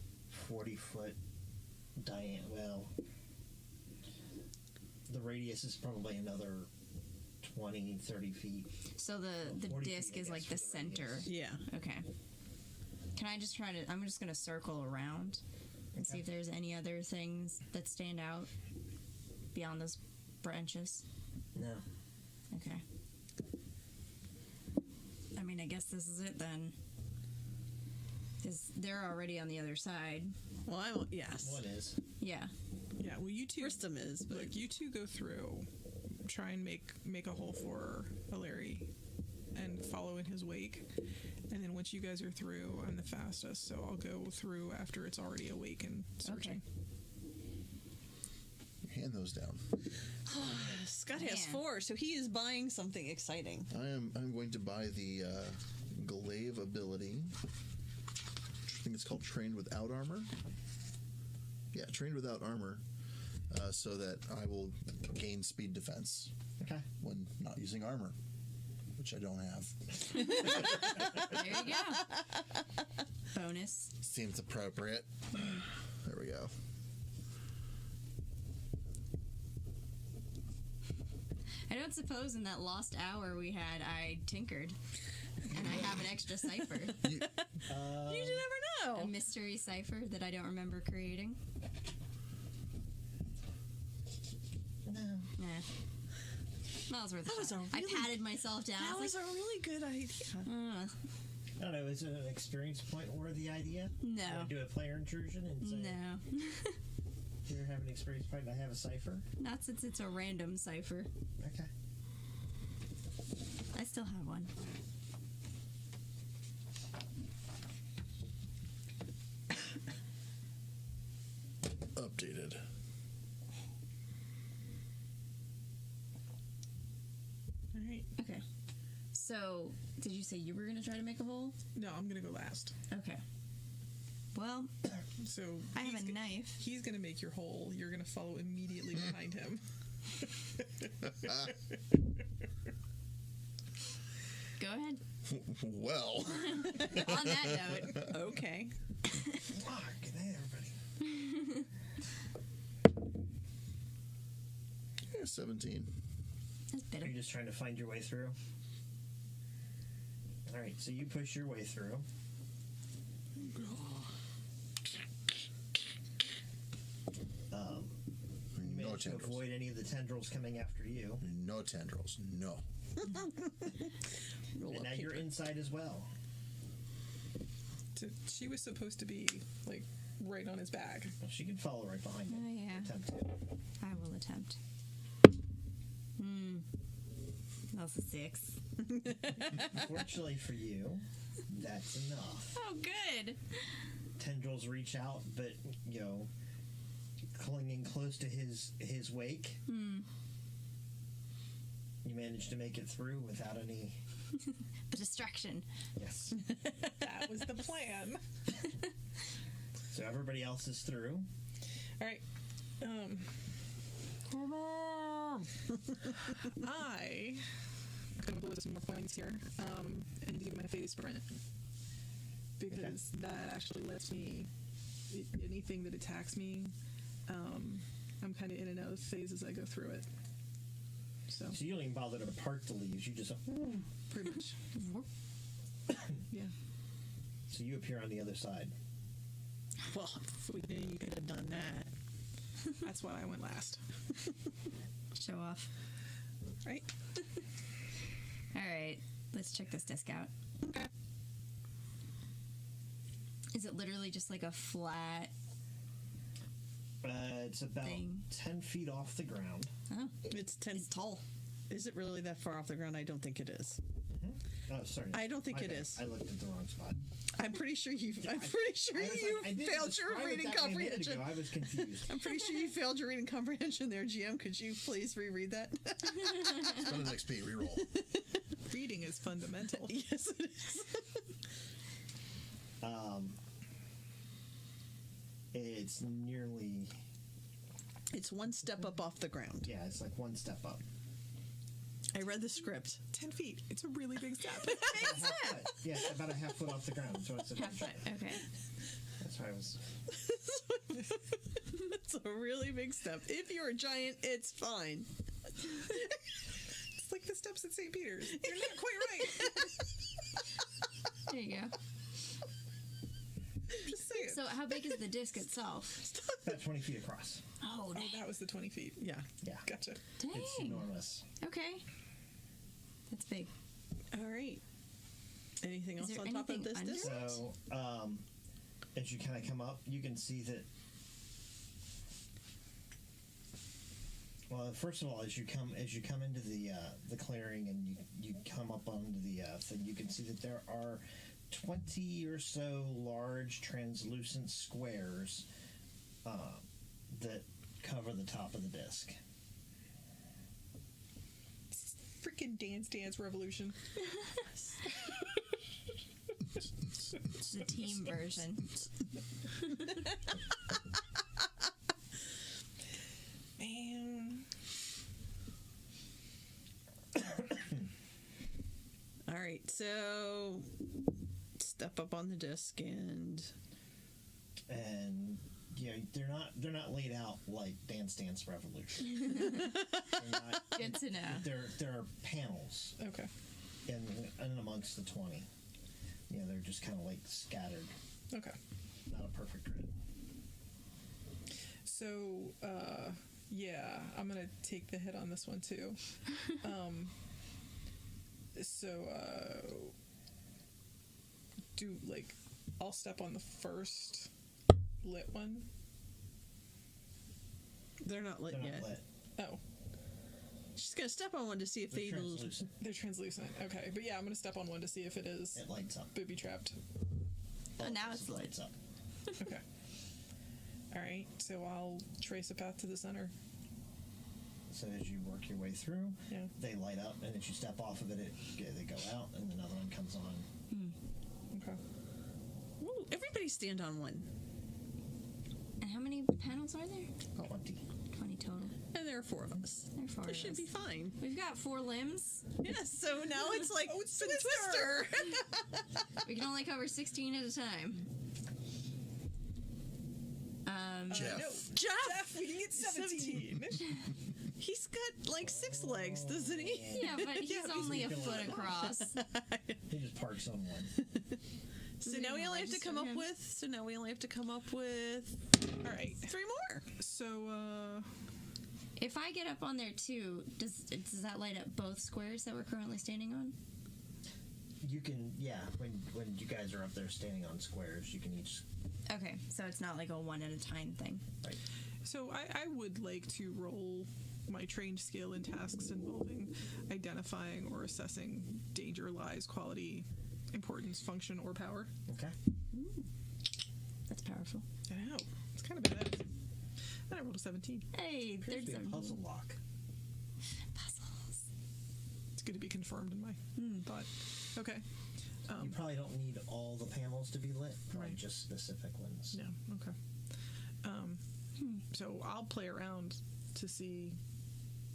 40-foot diameter. Well, the radius is probably another 20, 30 feet. So the 40 disc feet, I is like guess, the for the center. radius. Yeah. Okay. Can I just try to? I'm just gonna circle around and see if there's any other things that stand out beyond those branches. No. Okay. I mean, I guess this is it then. Because they're already on the other side. Well, yes. One is. Yeah. Yeah, well, you two... Gristom is, but Look, you two go through, try and make a hole for Larry, and follow in his wake. And then once you guys are through, I'm the fastest, so I'll go through after it's already awake and searching. Hand those down. Scott has Man. 4, so he is buying something exciting. I'm going to buy the glaive ability. I think it's called Trained Without Armor. Yeah, Trained Without Armor, so that I will gain speed defense Okay. when not using armor, which I don't have. There you go. Bonus. Seems appropriate. There we go. I don't suppose in that lost hour we had, I tinkered. And I have an extra cipher. You never A know. mystery cipher that I don't remember creating. No. Nah. That was worth That a was shot. a I really- patted myself down. That I was a really good idea. like, I don't know. Is it an experience point worthy idea? no. Want to do a player intrusion and say, No. here, have an experience point, and I have a cipher? Not since it's a random cipher. Okay. I still have one. Updated. All right. Okay. So, did you say you were going to try to make a hole? No, I'm going to go last. Okay. Well, So I have he's a go- knife. He's going to make your hole. You're going to follow immediately behind him. Go ahead. Well, On that note, Okay. Fuck, good night, everybody. yeah, 17. that's Are better. you just trying to find your way through? All right, so you push your way through. You No manage to tendrils. avoid any of the tendrils coming after you, No tendrils. No. Roll and up now you're paper. inside as well. She was supposed to be like right on his back. Well, she can follow right behind him. Oh, yeah. Attempt to. I will attempt. That's a 6. Fortunately for you, that's enough. Oh, good. Tendrils reach out, but clinging close to his wake. You manage to make it through without any. A distraction. Yes. That was the plan. So everybody else is through. All right. I'm gonna blow some more points here. And do my phase sprint because that actually lets me anything that attacks me. I'm kind of in and out of phase as I go through it. So you don't even bother to park the leaves. You just pretty much. Yeah. So you appear on the other side. Well, if we knew you could have done that. That's why I went last. Show off. Right? All right. Let's check this disc out. Okay. Is it literally just like a flat It's about thing? 10 feet off the ground. Oh, It's 10. it's tall. Is it really that far off the ground? I don't think it is. Oh, sorry. I don't think My it bad. is. I looked at the wrong spot. I'm pretty sure you. I'm pretty sure I was you like, I didn't failed your describe it reading that many minutes comprehension. ago. I was confused. I'm pretty sure you failed your reading comprehension there, GM. Could you please reread that? Spend an XP, reroll. Reading is fundamental. Yes, it is. It's nearly. It's one step up off the ground. Yeah, it's like one step up. I read the script. 10 feet. It's a really big step. About a half foot. Yeah, it's about a half foot off the ground. So it's Half foot. Okay. That's why I was. It's a really big step. If you're a giant, it's fine. It's like the steps at St. Peter's. You're not quite right. There you go. Just saying. So, how big is the disc itself? About 20 feet across. Oh, Oh, that was the 20 feet. Yeah. Yeah. Gotcha. dang. It's enormous. Okay. That's big. All right. Anything else there on top of anything this under disc? So, as you kind of come up, you can see that. Well, first of all, as you come into the clearing and you come up onto the thing, you can see that there are 20 or so large translucent squares that cover the top of the disc. Freaking Dance Revolution. It's the team version. Man. All right. So step up on the disc and yeah, they're not laid out like Dance Revolution. They're not, Good to know. there are panels Okay. in amongst the 20. Yeah, they're just kind of like scattered. Okay. Not a perfect grid. So, yeah, I'm going to take the hit on this one too. I'll step on the first lit one. they're not lit They're yet. not lit. Oh, She's gonna step on one to see if They're they translucent. they're translucent. Okay, but yeah, I'm going to step on one to see if it is It lights up. booby trapped. Oh, now it's lit. lights up. Okay. All right, so I'll trace a path to the center. So as you work your way through, Yeah. they light up, and as you step off of it, they go out, and another one comes on. Okay. Ooh, everybody stand on one. And how many panels are there? 20. 20 total. And there are 4 of us. There are 4 This of should us. be fine. We've got 4 limbs. Yes, so now it's like Oh, it's the Twister. Twister. We can only cover 16 at a time. Jeff. No, Jeff! we can get 17. He's got like 6 legs, doesn't he? Yeah, but he's only a foot across. He just parks on one. So now we only have to come up him. with. So now we only have to come up with. All right. 3 more. So, If I get up on there too, does that light up both squares that we're currently standing on? You can, when you guys are up there standing on squares, you can each. Okay, so it's not like a one at a time thing. Right. So I would like to roll my trained skill in tasks involving identifying or assessing danger, lies, quality, importance, function, or power. Okay. That's powerful. I know. It's kind of badass. Then I rolled a 17. Hey, Appears there's to be some a puzzle lock. puzzles. It's good to be confirmed in my thought. Okay. You probably don't need all the panels to be lit, probably Right. just specific ones. Yeah, okay. So I'll play around to see.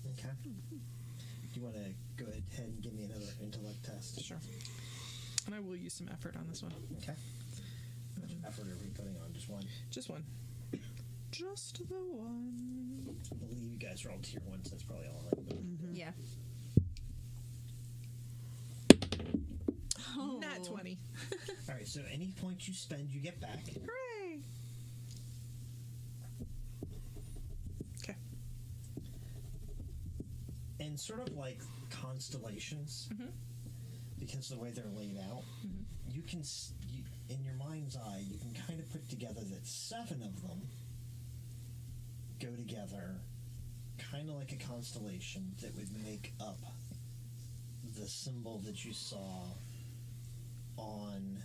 Okay. Do you want to go ahead and give me another intellect test? Sure. And I will use some effort on this one. Okay. How much effort are we putting on? Just one? Just one. Just the one. I believe you guys rolled tier 1, so that's probably all right. Yeah. Oh. Nat 20. All right, so any points you spend, you get back. Hooray! Okay. And sort of like constellations, because the way they're laid out, you can, in your mind's eye, you can kind of put together that 7 of them go together, kind of like a constellation that would make up the symbol that you saw on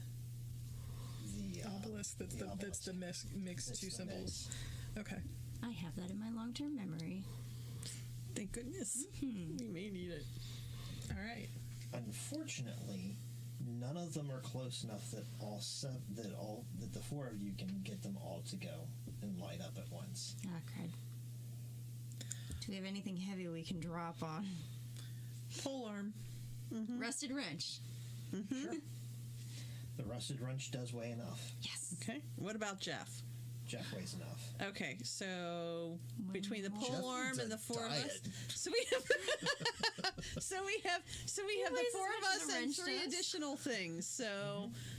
the Obelisk. That's the mixed It's two the symbols. Okay. I have that in my long-term memory. Thank goodness. We may need it. All right. Unfortunately, none of them are close enough that that the 4 of you can get them all to go and light up at once. Ah, crud. Do we have anything heavy we can drop on? Pole arm. Rusted wrench. Sure. The rusted wrench does weigh enough. Yes. Okay. What about Jeff? Jeff weighs enough. Okay, so between the more. pole Jeff arm needs and a the 4 of diet. us, so we have the weighs 4 as of much as us a and wrench 3 does. additional things.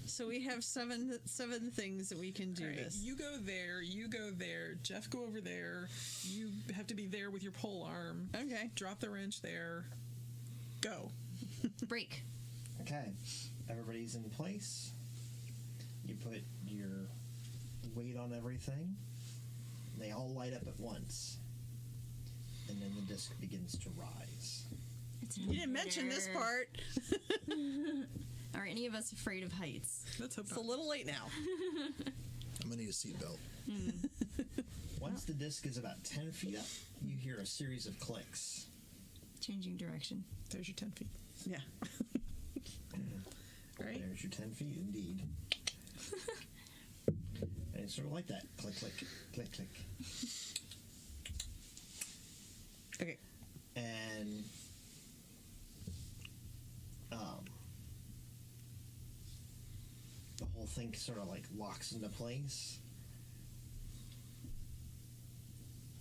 So we have seven things that we can do All right, this. you go there. You go there. Jeff, go over there. You have to be there with your pole arm. Okay. Drop the wrench there. Go. Break. Okay. Everybody's in place. You put your weight on everything. They all light up at once. And then the disc begins to rise. You didn't mention this part. Are any of us afraid of heights? Let's hope It's a not. little late now. I'm gonna need a seatbelt. Once the disc is about 10 feet up, you hear a series of clicks. Changing direction. There's your 10 feet. Yeah. Right? There's your 10 feet, indeed. And it's sort of like that. Click, click, click, click. Okay. And the whole thing sort of like locks into place.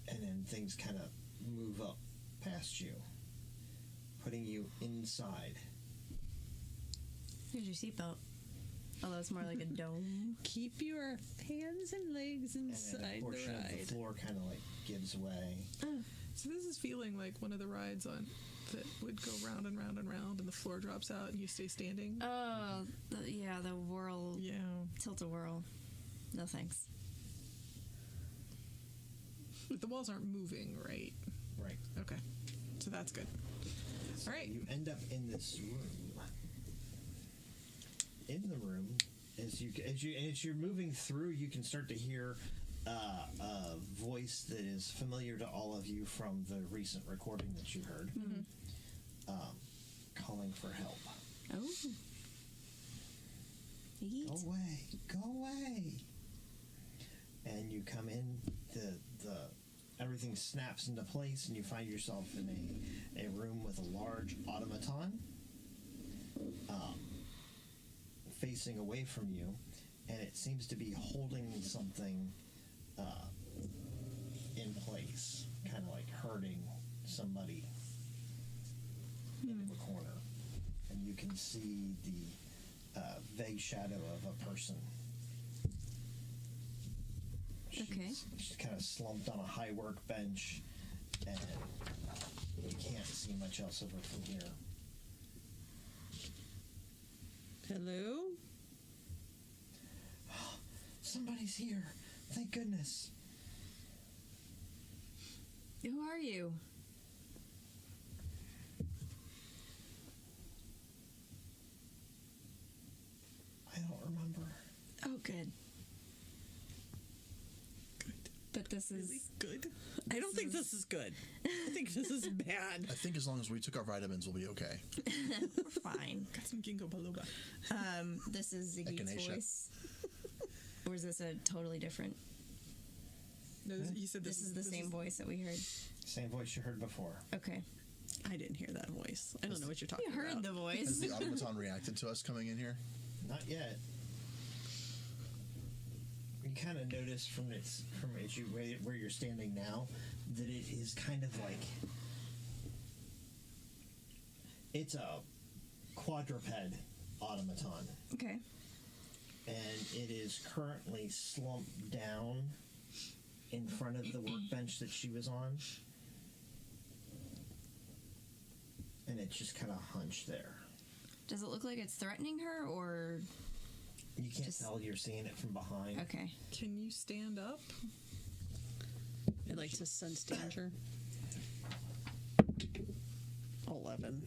And then things kind of move up past you, putting you inside. Here's your seatbelt. Although it's more like a dome. Keep your hands and legs And then inside a the portion of ride. the floor kind of like gives way. So this is feeling like one of the rides on that would go round and round and round, and the floor drops out, and you stay standing. Oh, the whirl. Yeah. Tilt-a-whirl. No thanks. But the walls aren't moving, right? Right. Okay. So that's good. All right. You end up in this room. In the room, as you're moving through, you can start to hear a voice that is familiar to all of you from the recent recording that you heard, calling for help. Oh. Yeet. Go away! Go away! And you come in. The everything snaps into place, and you find yourself in a room with a large automaton facing away from you, and it seems to be holding something in place, kind of like herding somebody into a corner, and you can see the vague shadow of a person. Okay. She's kind of slumped on a high workbench, and you can't see much else of her from here. Hello? Somebody's here. Thank goodness. Who are you? I don't remember. Oh, good. Good. But this is Really good. I don't think this is good. I think this is bad. I think as long as we took our vitamins, we'll be okay. we're fine. Got some ginkgo biloba. This is Ziggy's Echinacea. voice. Or is this a totally different? No, you said This is the same voice that we heard. Same voice you heard before. Okay. I didn't hear that voice. I don't know what you're talking You heard about. the Has voice. the automaton reacted to us coming in here? Not yet. You kind of notice from as you where you're standing now that it is kind of like it's a quadruped automaton, Okay. and it is currently slumped down in front of the workbench that she was on, and it's just kind of hunched there. Does it look like it's threatening her, or You can't Just- tell, you're seeing it from behind. okay? Can you stand up? I like to sense danger. 11.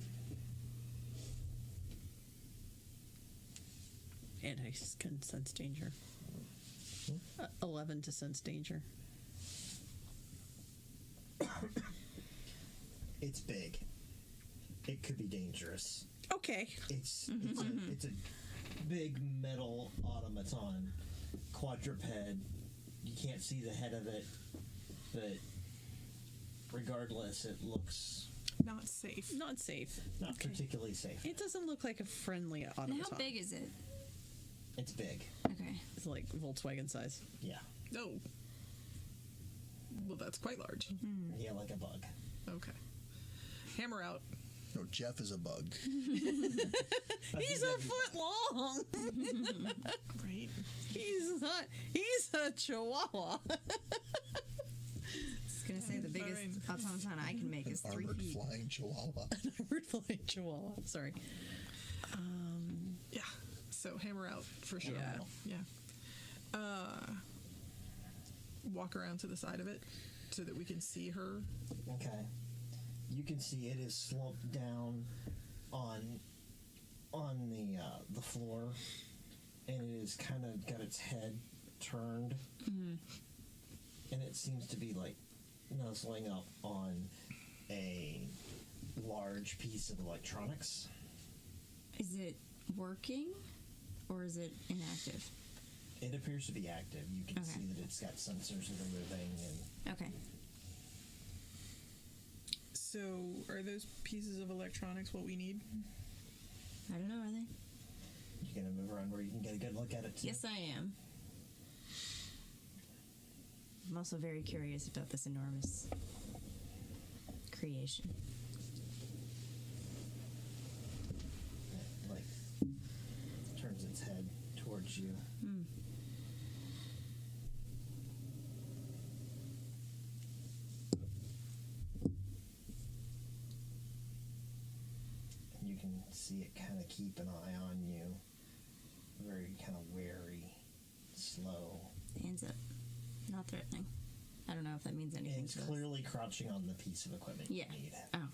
And I can sense danger. 11 to sense danger. It's big. It could be dangerous. Okay. It's a big metal automaton, quadruped. You can't see the head of it, but regardless, it looks Not safe. Not safe. not particularly safe. It doesn't look like a friendly And automaton. how big is it? It's big. Okay. It's like Volkswagen size. Yeah. No. Well, that's quite large. Yeah, like a bug. Okay. Hammer out. No, Jeff is a bug. He's a foot long. Right. He's not. He's a chihuahua. I was gonna say the biggest Fine. automaton I can make is 3 Armored feet. flying chihuahua. We're flying chihuahua. Sorry. Yeah. So hammer out for sure. Yeah. Yeah. Walk around to the side of it so that we can see her. Okay. You can see it is slumped down on the floor, and it is kind of got its head turned, and it seems to be like nuzzling up on a large piece of electronics. Is it working, or is it inactive? It appears to be active. You can Okay. see that it's got sensors that are moving, and Okay. So, are those pieces of electronics what we need? I don't know. Are they? you're gonna move around where you can get a good look at it too. Yes, I am. I'm also very curious about this enormous creation. It, like turns its head towards you. And you can see it kind of keep an eye on you. Very kind of wary, slow. Hands up. Not threatening. I don't know if that means anything And it's to us. clearly crouching on the piece of equipment Yeah. you need. Oh,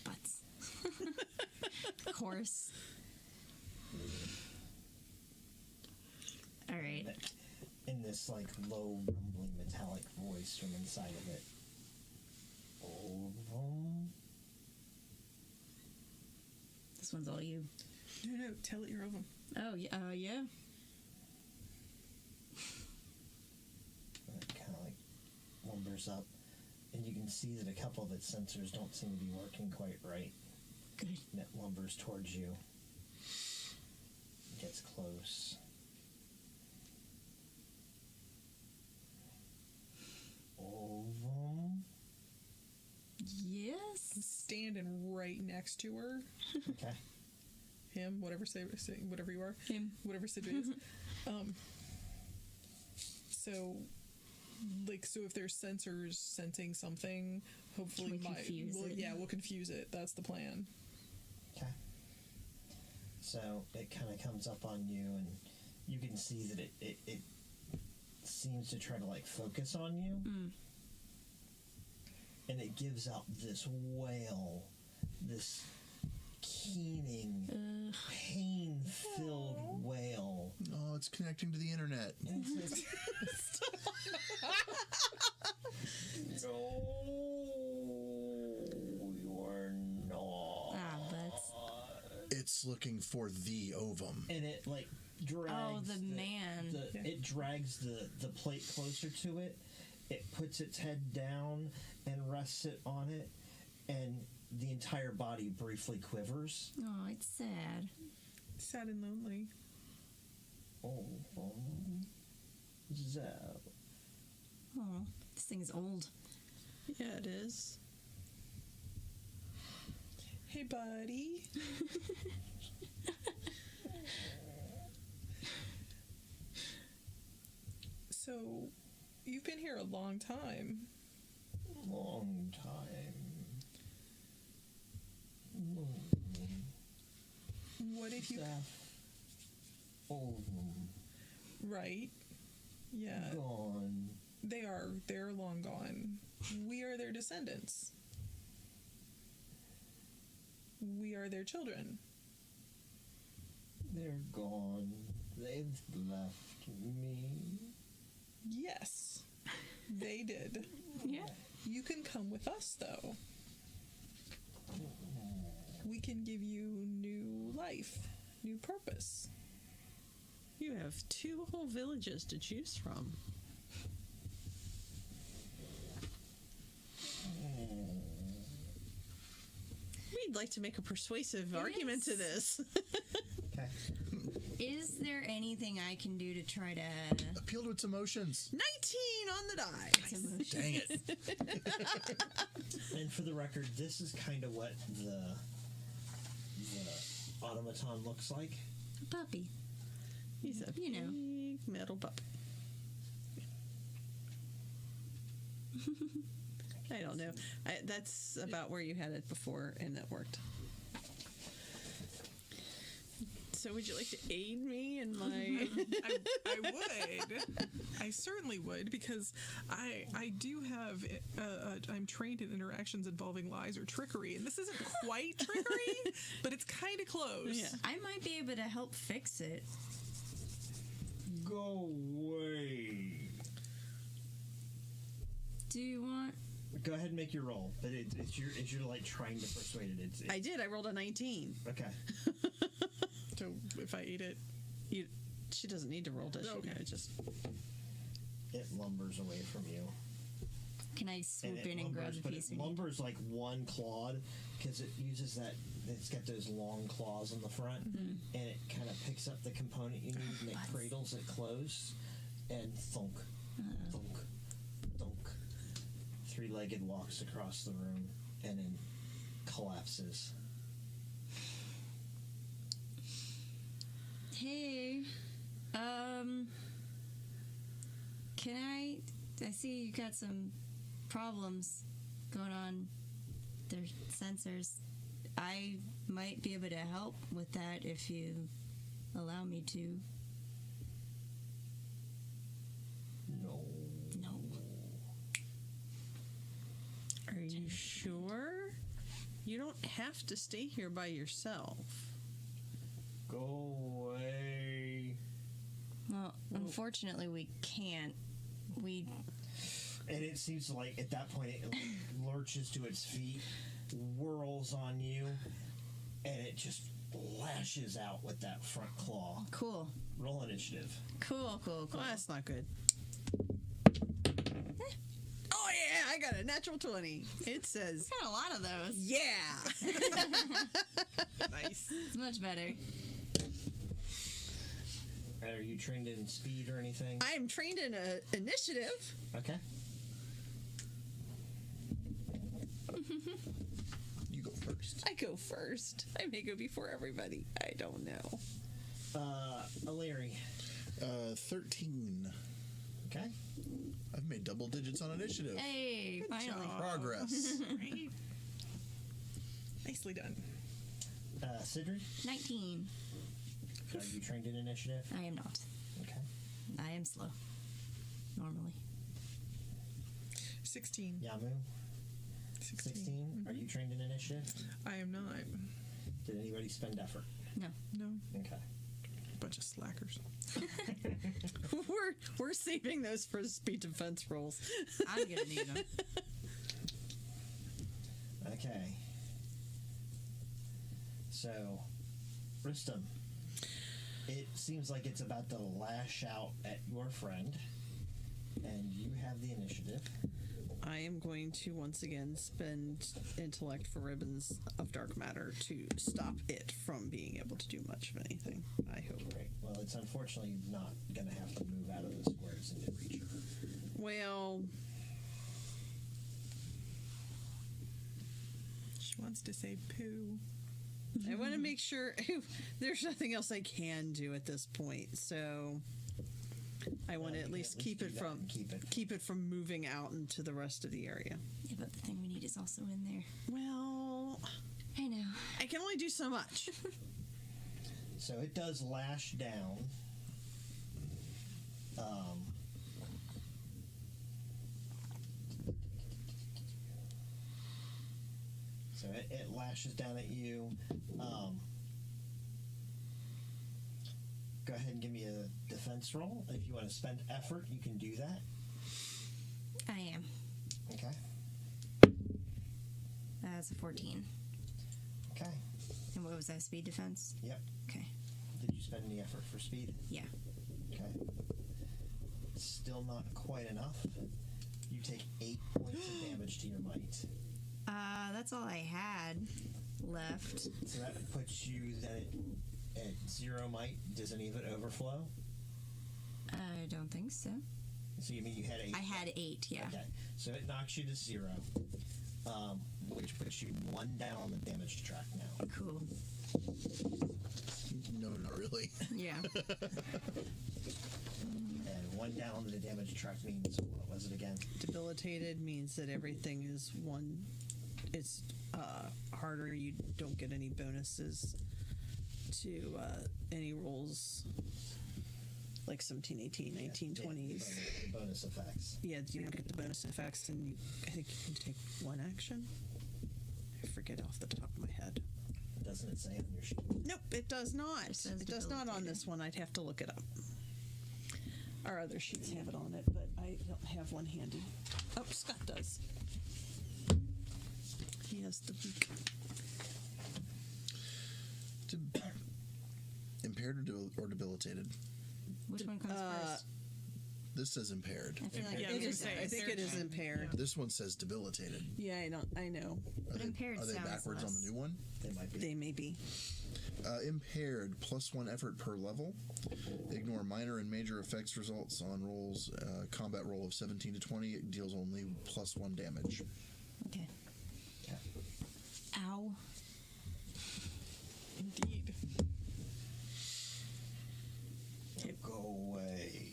butts. Of course. All right. In this like low rumbling metallic voice from inside of it. Ovum. This one's all you. No, tell it you're over. Oh, yeah. Yeah. And it kind of like lumbers up, and you can see that a couple of its sensors don't seem to be working quite right. Good. And it lumbers towards you. Gets close. Ovum. Yes. Standing right next to her. Okay. Him, whatever whatever you are. Him. Whatever Sid is. So, so if there's sensors sensing something, hopefully Can we confuse it? Yeah, we'll confuse it. That's the plan. Okay. So it kind of comes up on you, and you can see that it seems to try to like focus on you. And it gives out this wail, this keening, pain-filled wail. Oh, it's connecting to the internet. And it says, no, you're not. Ah, butts. It's looking for the ovum. And it like drags. Oh, the man. It drags the plate closer to it. It puts its head down and rests it on it, and the entire body briefly quivers. Oh, it's sad. Sad and lonely. Oh, Zab. Oh, this thing is old. Yeah, it is. Hey, buddy. So, you've been here a long time. Long time. What if you... Oh, Right. Yeah. gone. They're long gone. We are their descendants. We are their children. They're gone. They've left me. Yes. They did. Yeah. You can come with us, though. We can give you new life, new purpose. You have 2 whole villages to choose from. We'd like to make a persuasive argument to this. Okay. Is there anything I can do to try to... Appeal to its emotions. 19 on the die. Dang it. And for the record, this is kind of what the automaton looks like. Puppy. He's a You know. big metal puppet. I don't know. That's about where you had it before, and that worked. So would you like to aid me in my... I would. I certainly would, because I do have... I'm trained in interactions involving lies or trickery, and this isn't quite trickery, but it's kind of close. Yeah. I might be able to help fix it. Go away. Do you want... Go ahead and make your roll, but it's your like trying to persuade it. It's I did. I rolled a 19. okay. So if I eat it... She doesn't need to roll, does she? Okay. No, just... It lumbers away from you. Can I swoop in and grab the but piece? it lumbers like one clawed because it uses that. It's got those long claws on the front, and it kind of picks up the component you need, and it cradles it close, and thunk, thunk, thunk. 3-legged walks across the room, and then collapses. Hey, can I see you got some problems going on. Their sensors. I might be able to help with that if you allow me to. No. No. Are you sure? You don't have to stay here by yourself. Go away. Well, unfortunately, we can't. And it seems like at that point it lurches to its feet, whirls on you, and it just lashes out with that front claw. Cool. Roll initiative. Cool. Well, that's not good. Oh, yeah, I got a natural 20. It says, Got a lot of those. yeah. Nice. It's much better. Are you trained in speed or anything? I'm trained in initiative. Okay. You go first. I go first. I may go before everybody. I don't know. O'Leary. 13. Okay. I've made double digits on initiative. Hey, finally. Progress. Right? Nicely done. Sidri. 19. Are you trained in initiative? I am not. Okay. I am slow. Normally. 16. Yamu? 16. Are you trained in initiative? I am not. Did anybody spend effort? No. No. Okay. Bunch of slackers. We're saving those for speed defense rolls. I'm gonna need them. Okay. So, Rustum, it seems like it's about to lash out at your friend, and you have the initiative. I am going to once again spend intellect for ribbons of dark matter to stop it from being able to do much of anything. I hope. Great. Well, it's unfortunately not going to have to move out of the squares into reach her. Well, She wants to say poo. I want to make sure there's nothing else I can do at this point. So I want to You at can least keep do it that from and keep it. from moving out into the rest of the area. Yeah, but the thing we need is also in there. Well, I know. I can only do so much. So it does lash down. So it lashes down at you. Go ahead and give me a defense roll. If you want to spend effort, you can do that. I am. Okay. That's a 14. Okay. And what was that? Speed defense? Yep. Okay. Did you spend any effort for speed? Yeah. Okay. Still not quite enough. You take 8 points of damage to your might. That's all I had left. So that puts you at 0 might. Does any of it overflow? I don't think so. So you mean you had 8? I had 8, yeah. Okay. So it knocks you to 0, which puts you 1 down on the damage track now. Cool. No, not really. Yeah. And 1 down on the damage track means, what was it again? Debilitated means that everything is one. It's harder. You don't get any bonuses to any rolls like 17, 18, 19, 20s. Bonus effects. Yeah, you don't get the bonus effects, and I think you can take 1 action. I forget off the top of my head. Doesn't it say on your sheet? Nope, it does not. It says It does not on debilitated. this one. I'd have to look it up. Our other sheets have it on it, but I don't have one handy. Oh, Scott does. He has the beak. Impaired or debilitated? Which one comes first? This says impaired. I feel like Yeah, It I was is, gonna say, I think it is impaired. This one says debilitated. Yeah, I know. But impaired Are they sounds backwards on less. the new one? They might be. They may be. Impaired, +1 effort per level. Ignore minor and major effects results on rolls. Combat roll of 17 to 20. It deals only +1 damage. Okay. Okay. Ow. Indeed. Go away.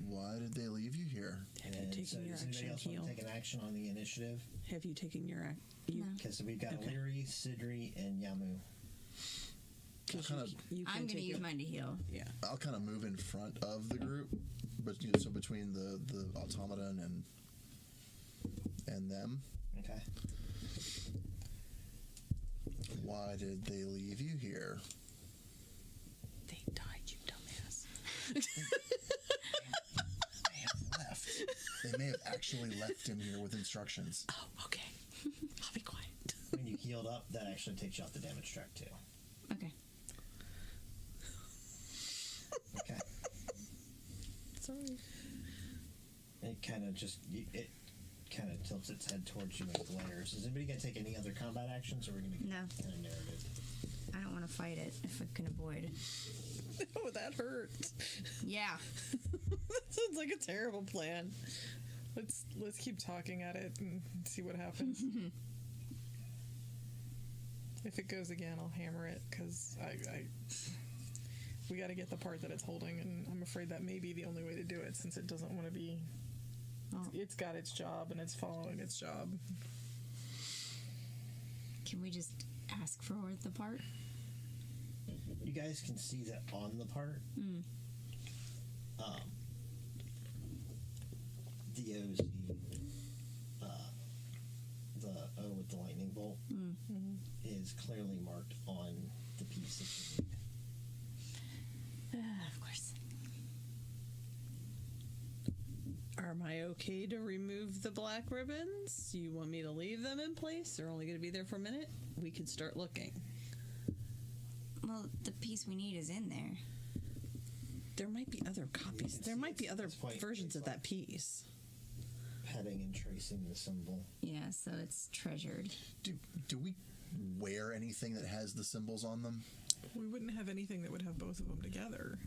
Why did they leave you here? Have you And taken so your does anybody action else want heal? to take an action on the initiative? Have you taken your you? No. Okay, so we've got Okay. Leary, Sidri, and Yamu. Because Kinda- you can I'm going to take use it. mine to heal. Yeah. I'll kind of move in front of the group, but so between the automaton and them. Okay. Why did they leave you here? They died, you dumbass. They have left. They may have actually left him here with instructions. Oh, okay. I'll be quiet. When you healed up, that actually takes you off the damage track too. Okay. Okay. Sorry. It kind of tilts its head towards you and glares. Is anybody going to take any other combat actions, or we're going to get No. kind of narrative? I don't want to fight it if I can avoid. Oh, that hurts. Yeah. That sounds like a terrible plan. Let's keep talking at it and see what happens. If it goes again, I'll hammer it because we got to get the part that it's holding, and I'm afraid that may be the only way to do it since it doesn't want to be. Oh. It's got its job and it's following its job. Can we just ask for the part? You guys can see that on the part. The OZ, the O with the lightning bolt, is clearly marked on the piece that you need. Of course. Am I okay to remove the black ribbons? You want me to leave them in place? They're only going to be there for a minute. We can start looking. Well, the piece we need is in there. There might be other copies. There might be other versions of that piece. Petting and tracing the symbol. Yeah, so it's treasured. Do we wear anything that has the symbols on them? We wouldn't have anything that would have both of them together.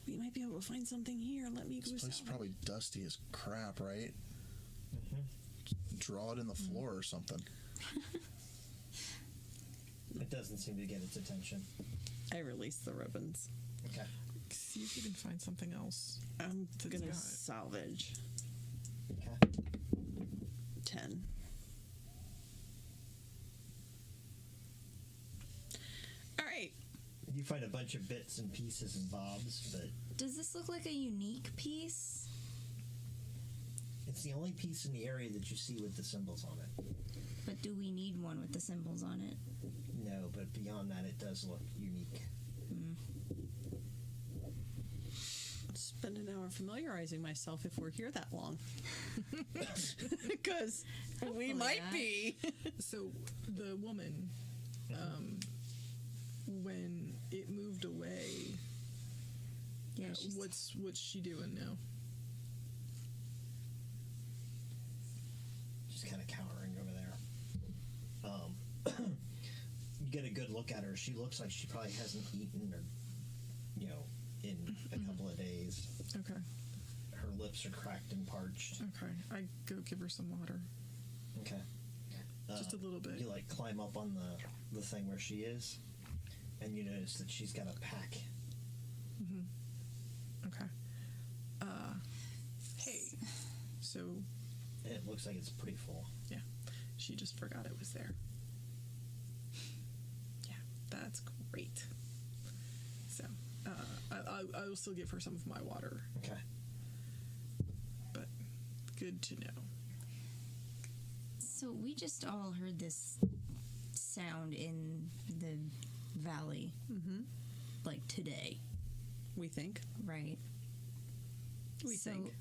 We might be able to find something here. Let me go. This place is probably dusty as crap, right? Draw it in the floor or something. It doesn't seem to get its attention. I release the ribbons. Okay. See if you can find something else. I'm That's gonna got it. salvage Okay. 10. All right. You find a bunch of bits and pieces and bobs, but Does this look like a unique piece? it's the only piece in the area that you see with the symbols on it. But do we need one with the symbols on it? No, but beyond that, it does look unique. Spend an hour familiarizing myself if we're here that long. Because we might not. be. So the woman, when it moved away, Yeah, she's... what's she doing now? Just kind of cowering over there. You get a good look at her. She looks like she probably hasn't eaten or, in a couple of days. Okay. Her lips are cracked and parched. Okay. I go give her some water. Okay. Just a little bit. You climb up on the thing where she is, and you notice that she's got a pack. Okay. Hey. So It looks like it's pretty full. yeah, she just forgot it was there. Yeah, that's great. So I will still give her some of my water, Okay. but good to know. So we just all heard this sound in the valley, like today, We think. right? We So- think.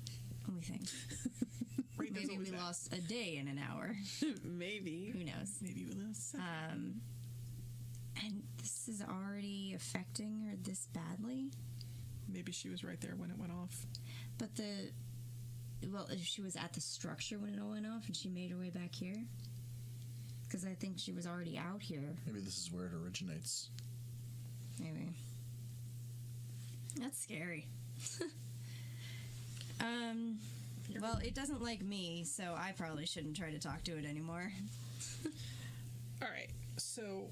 We think. Right, there's Maybe always we that. lost a day in an hour. Maybe. Who knows? Maybe we lost. And this is already affecting her this badly. Maybe she was right there when it went off. But if she was at the structure when it all went off and she made her way back here, because I think she was already out here. Maybe this is where it originates. Maybe. That's scary. Well, it doesn't like me, so I probably shouldn't try to talk to it anymore. All right, so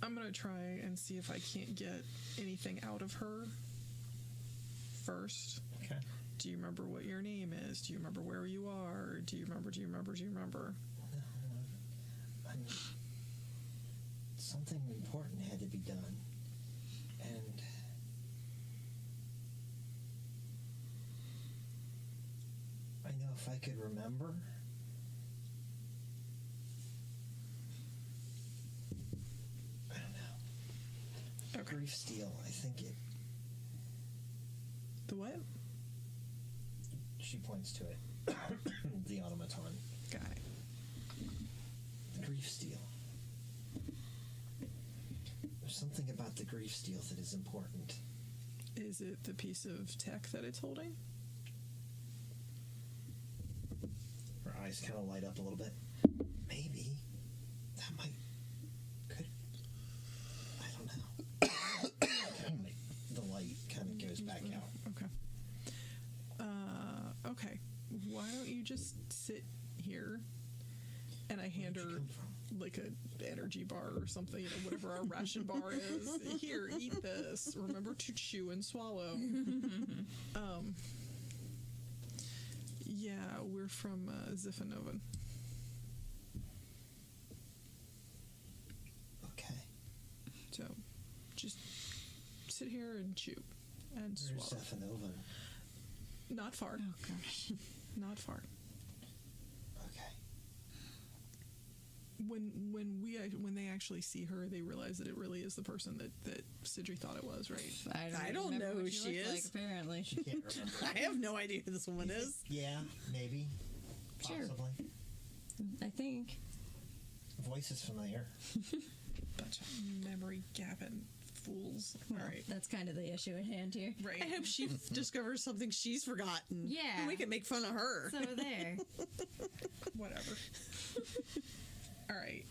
I'm gonna try and see if I can't get anything out of her first. Okay. Do you remember what your name is? Do you remember where you are? Do you remember? Something important had to be done. And I know if I could remember. I don't know. Okay. Grief steel, I think it. The what? She points to it. The automaton. Got it. The grief steel. There's something about the grief steel that is important. Is it the piece of tech that it's holding? Her eyes kind of light up a little bit. Maybe. That might. Could. I don't know. The light kind of goes back out. Okay. Okay. Why don't you just sit here? And I hand Where'd you her come from? like a energy bar or something, whatever our ration bar is. Here, eat this. Remember to chew and swallow. Yeah, we're from Ziffanoven. and chew and Where's swallow. Stephanova? Not far. Oh gosh. Not far. Okay. When they actually see her, they realize that it really is the person that Sidri thought it was, right? I don't remember know what who she she looked is. Like, apparently. Can't remember. I have no idea who this woman is. Yeah, maybe. Sure. Possibly. I think. Voice is familiar. Bunch of memory gapping fools. All right. That's kind of the issue at hand here. Right. I hope she discovers something she's forgotten. Yeah. And we can make fun of her. So there. Whatever. All right.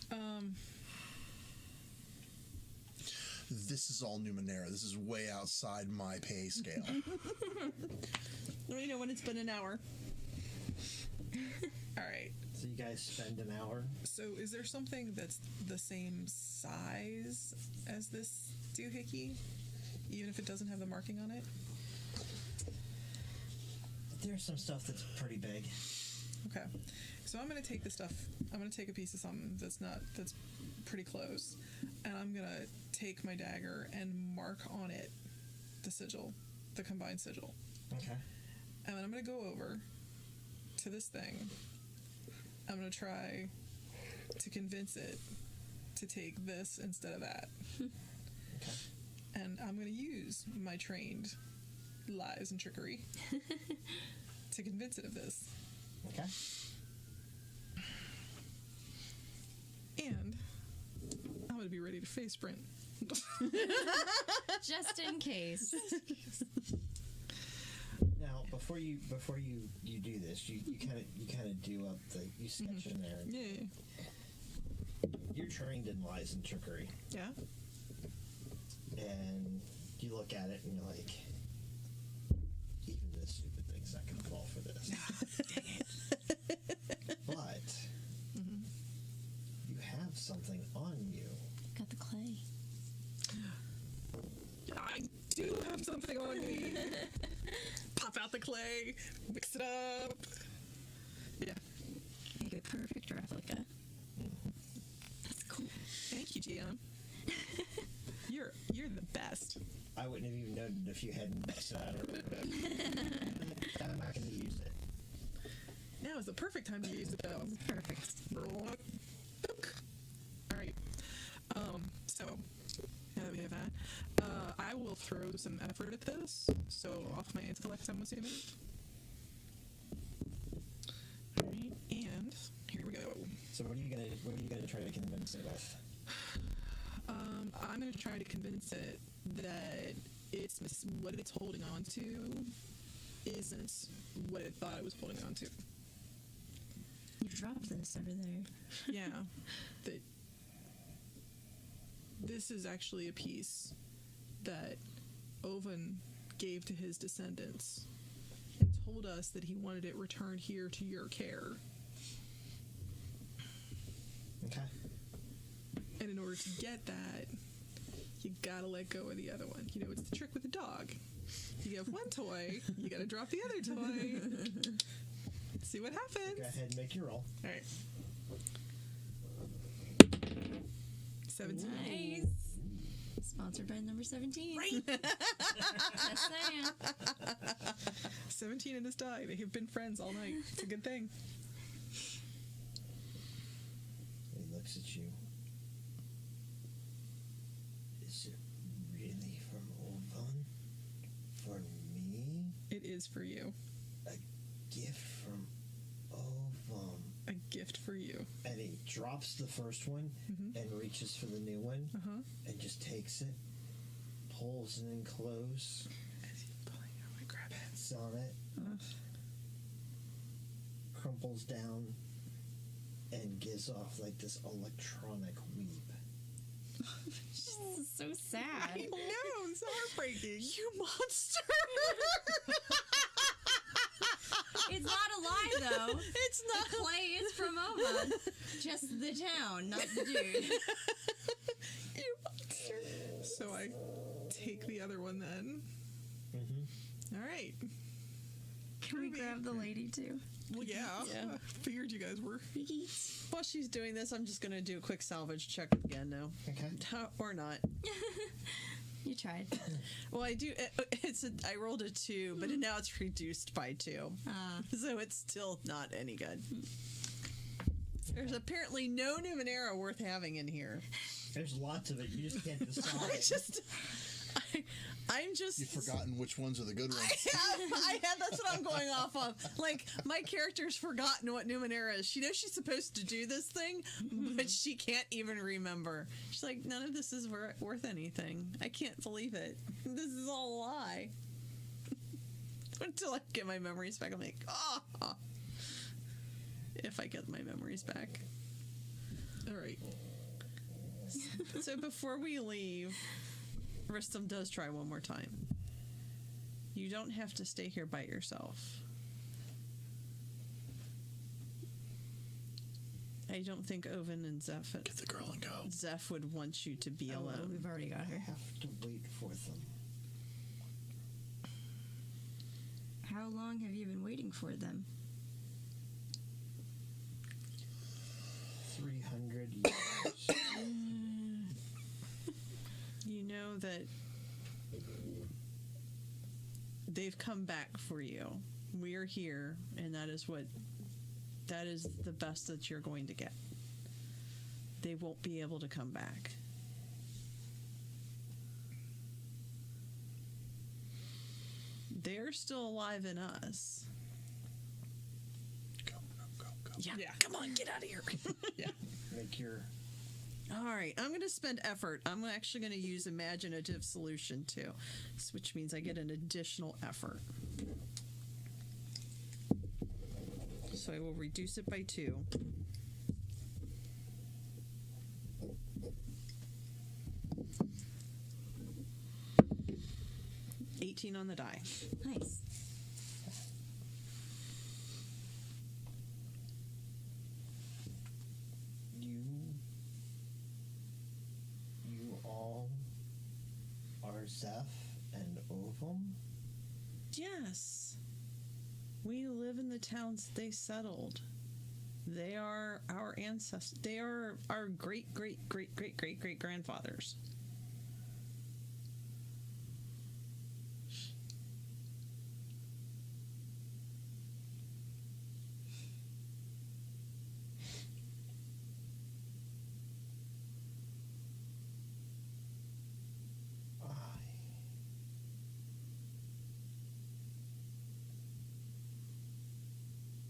This is all Numenera. This is way outside my pay scale. Let me know when it's been an hour. All right. So you guys spend an hour. So is there something that's the same size as this doohickey, even if it doesn't have the marking on it? There's some stuff that's pretty big. Okay. So I'm gonna take the stuff. I'm gonna take a piece of something that's pretty close, and I'm gonna take my dagger and mark on it the sigil, the combined sigil, Okay. and then I'm gonna go over to this thing. I'm gonna try to convince it to take this instead of that, Okay. and I'm gonna use my trained lies and trickery to convince it of this. Okay. And I'm gonna be ready to face sprint. Just in case. Now, before you do this, you kind of do up you sketch in there. Yeah. You're trained in lies and trickery, Yeah. and you look at it and you're like, even this stupid thing's not gonna fall for this. But you have something on you. Got the clay. I do have something on me. Pop out the clay, mix it up. Yeah. Make a perfect replica. That's cool. Thank you, GM. You're the best. I wouldn't have even noted if you hadn't mixed it out or whatever. I'm not gonna use it. Now is the perfect time to use it, though. Perfect. All right. So now that we have that, I will throw some effort at this. So off my intellect, I'm assuming. All right, and here we go. So what are you gonna try to convince it with? I'm going to try to convince it that what it's holding on to isn't what it thought it was holding on to. You dropped this over there. Yeah. That this is actually a piece that Owen gave to his descendants and told us that he wanted it returned here to your care. Okay. And in order to get that, you gotta let go of the other one. You know, it's the trick with the dog. You have one toy, you gotta drop the other toy. See what happens. Go ahead and make your roll. All right. 17. Nice. Sponsored by number 17. Right. Just saying. 17 in this die. They have been friends all night. It's a good thing. He looks at you. Is it really from Ovan? For me? It is for you. A gift from Ovan. A gift for you. And he drops the first one and reaches for the new one and just takes it, pulls it in close, As he's pulling out, I grab it. hits on it, crumples down, and gives off like this electronic weep. This is so sad. I know, it's heartbreaking. You monster! It's not a lie, though. It's not. The clay is from Oman. Just the town, not the dude. You monster. So I take the other one then. All right. Can we grab the lady, too? Well, yeah. Yeah. I figured you guys were. While she's doing this, I'm just going to do a quick salvage check again now. Okay. Or not. You tried. Well, I do. I rolled a 2, but now it's reduced by 2, so it's still not any good. There's apparently no Numenera worth having in here. There's lots of it. You just can't decide. I'm just. You've forgotten which ones are the good ones. I have. That's what I'm going off of. Like, my character's forgotten what Numenera is. She knows she's supposed to do this thing, but she can't even remember. She's like, none of this is worth anything. I can't believe it. This is all a lie. Until I get my memories back, I'm like, oh. If I get my memories back. All right. So before we leave, Ristam does try one more time. You don't have to stay here by yourself. I don't think Oven and Zeph Get the girl and go. Zeph would want you to be alone. We've already got I her. have to wait for them. How long have you been waiting for them? 300 years. You know that they've come back for you. We are here, and that is the best that you're going to get. They won't be able to come back. They're still alive in us. Go. Yeah. Come on, get out of here. Make your All right, I'm going to spend effort. I'm actually going to use imaginative solution too, which means I get an additional effort. So I will reduce it by 2. $18 on the die. Nice. You all are Zeph and Ovum? Yes. We live in the towns they settled. They are our ancestors. They are our great, great, great, great, great, great grandfathers.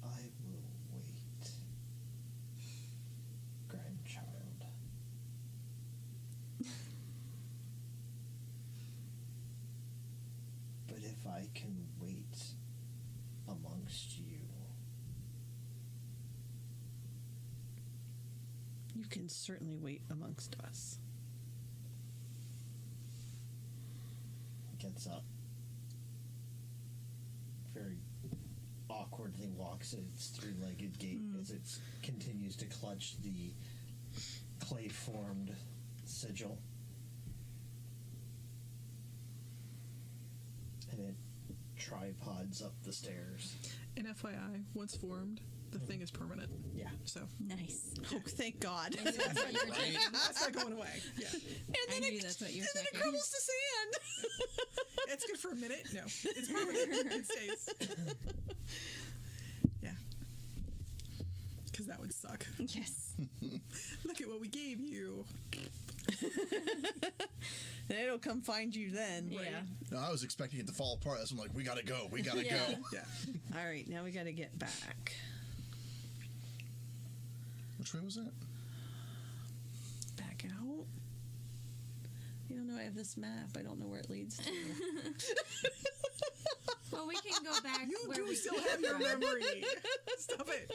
I will wait, grandchild. But if I can wait amongst you, You can certainly wait amongst us. gets up, very awkwardly walks its three-legged gait as it continues to clutch the clay-formed sigil. And it tripods up the stairs. And FYI, once formed, the thing is permanent. Yeah. So Nice. Oh, thank God. That's what you were checking. that's not going away. Yeah. I knew that's what you were And then it checking. crumbles to sand. It's good for a minute. No, it's permanent. It stays. Yeah. Because that would suck. Yes. Look at what we gave you. It'll come find you then. Yeah. No, I was expecting it to fall apart. So I'm like, we gotta go. We gotta Yeah. go. Yeah. All right, now we got to get back. Which way was that? Back out. You don't know I have this map. I don't know where it leads to. Well, we can go back. You where do we still came have your from, memory. Stop it.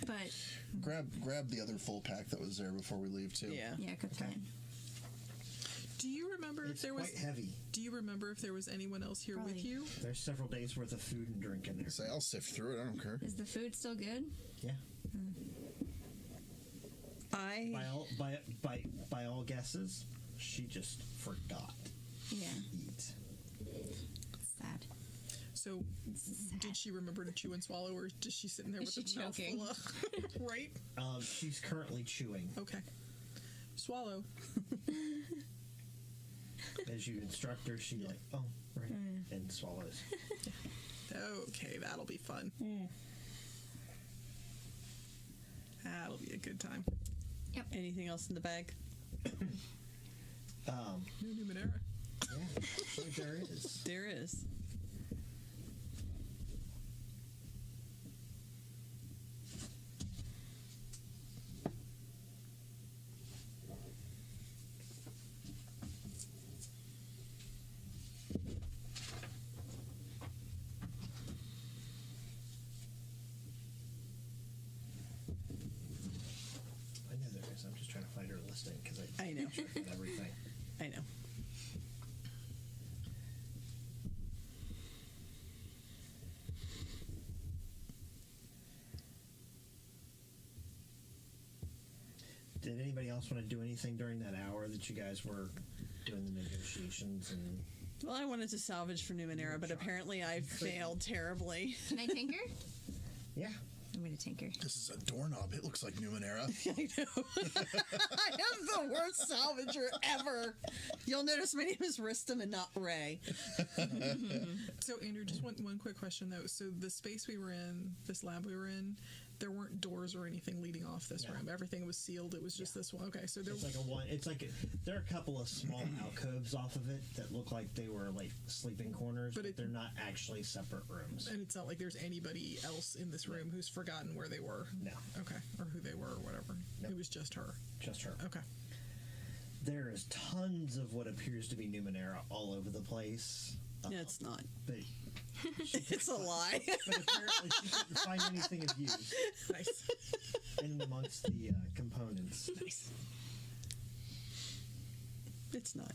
But Grab the other full pack that was there before we leave too. Yeah. yeah, good plan. Do you remember It's if there was? quite heavy. Do you remember if there was anyone else here Probably. with you? There's several days worth of food and drink in there. Say I'll sift through it. I don't care. Is the food still good? Yeah. By all guesses, she just forgot Yeah. to eat. Sad. So, did she remember to chew and swallow, or is she sitting there Is with she a mouthful choking? of? Right. She's currently chewing. Okay. Swallow. As you instruct her, she like, oh, right, and swallows. Okay, that'll be fun. That'll be a good time. Anything else in the bag? New Numenera. Yeah, actually there is. There is. I know there is. I'm just trying to find her listing because I know. checked on everything. I know. Did anybody else want to do anything during that hour that you guys were doing the negotiations and? Well, I wanted to salvage for Numenera, but apparently I failed terribly. Can I tinker? Yeah. I'm going to tinker. This is a doorknob. It looks like Numenera. I know. I am the worst salvager ever. You'll notice my name is Ristam and not Ray. So, Andrew, just one quick question, though. So, the space we were in, this lab we were in, there weren't doors or anything leading off this room. Everything was sealed. It was just this one. Okay, so there It's like a one. It's like there are a couple of small alcoves off of it that look like they were like sleeping corners, but they're not actually separate rooms. and it's not like there's anybody else in this room who's forgotten where they were. No, Okay, or who they were or whatever. Nope. It was just her. just her. Okay. There is tons of what appears to be Numenera all over the place. No, it's not. But It's a lie. but apparently she couldn't find anything of use Nice. in amongst the components. Nice. It's not.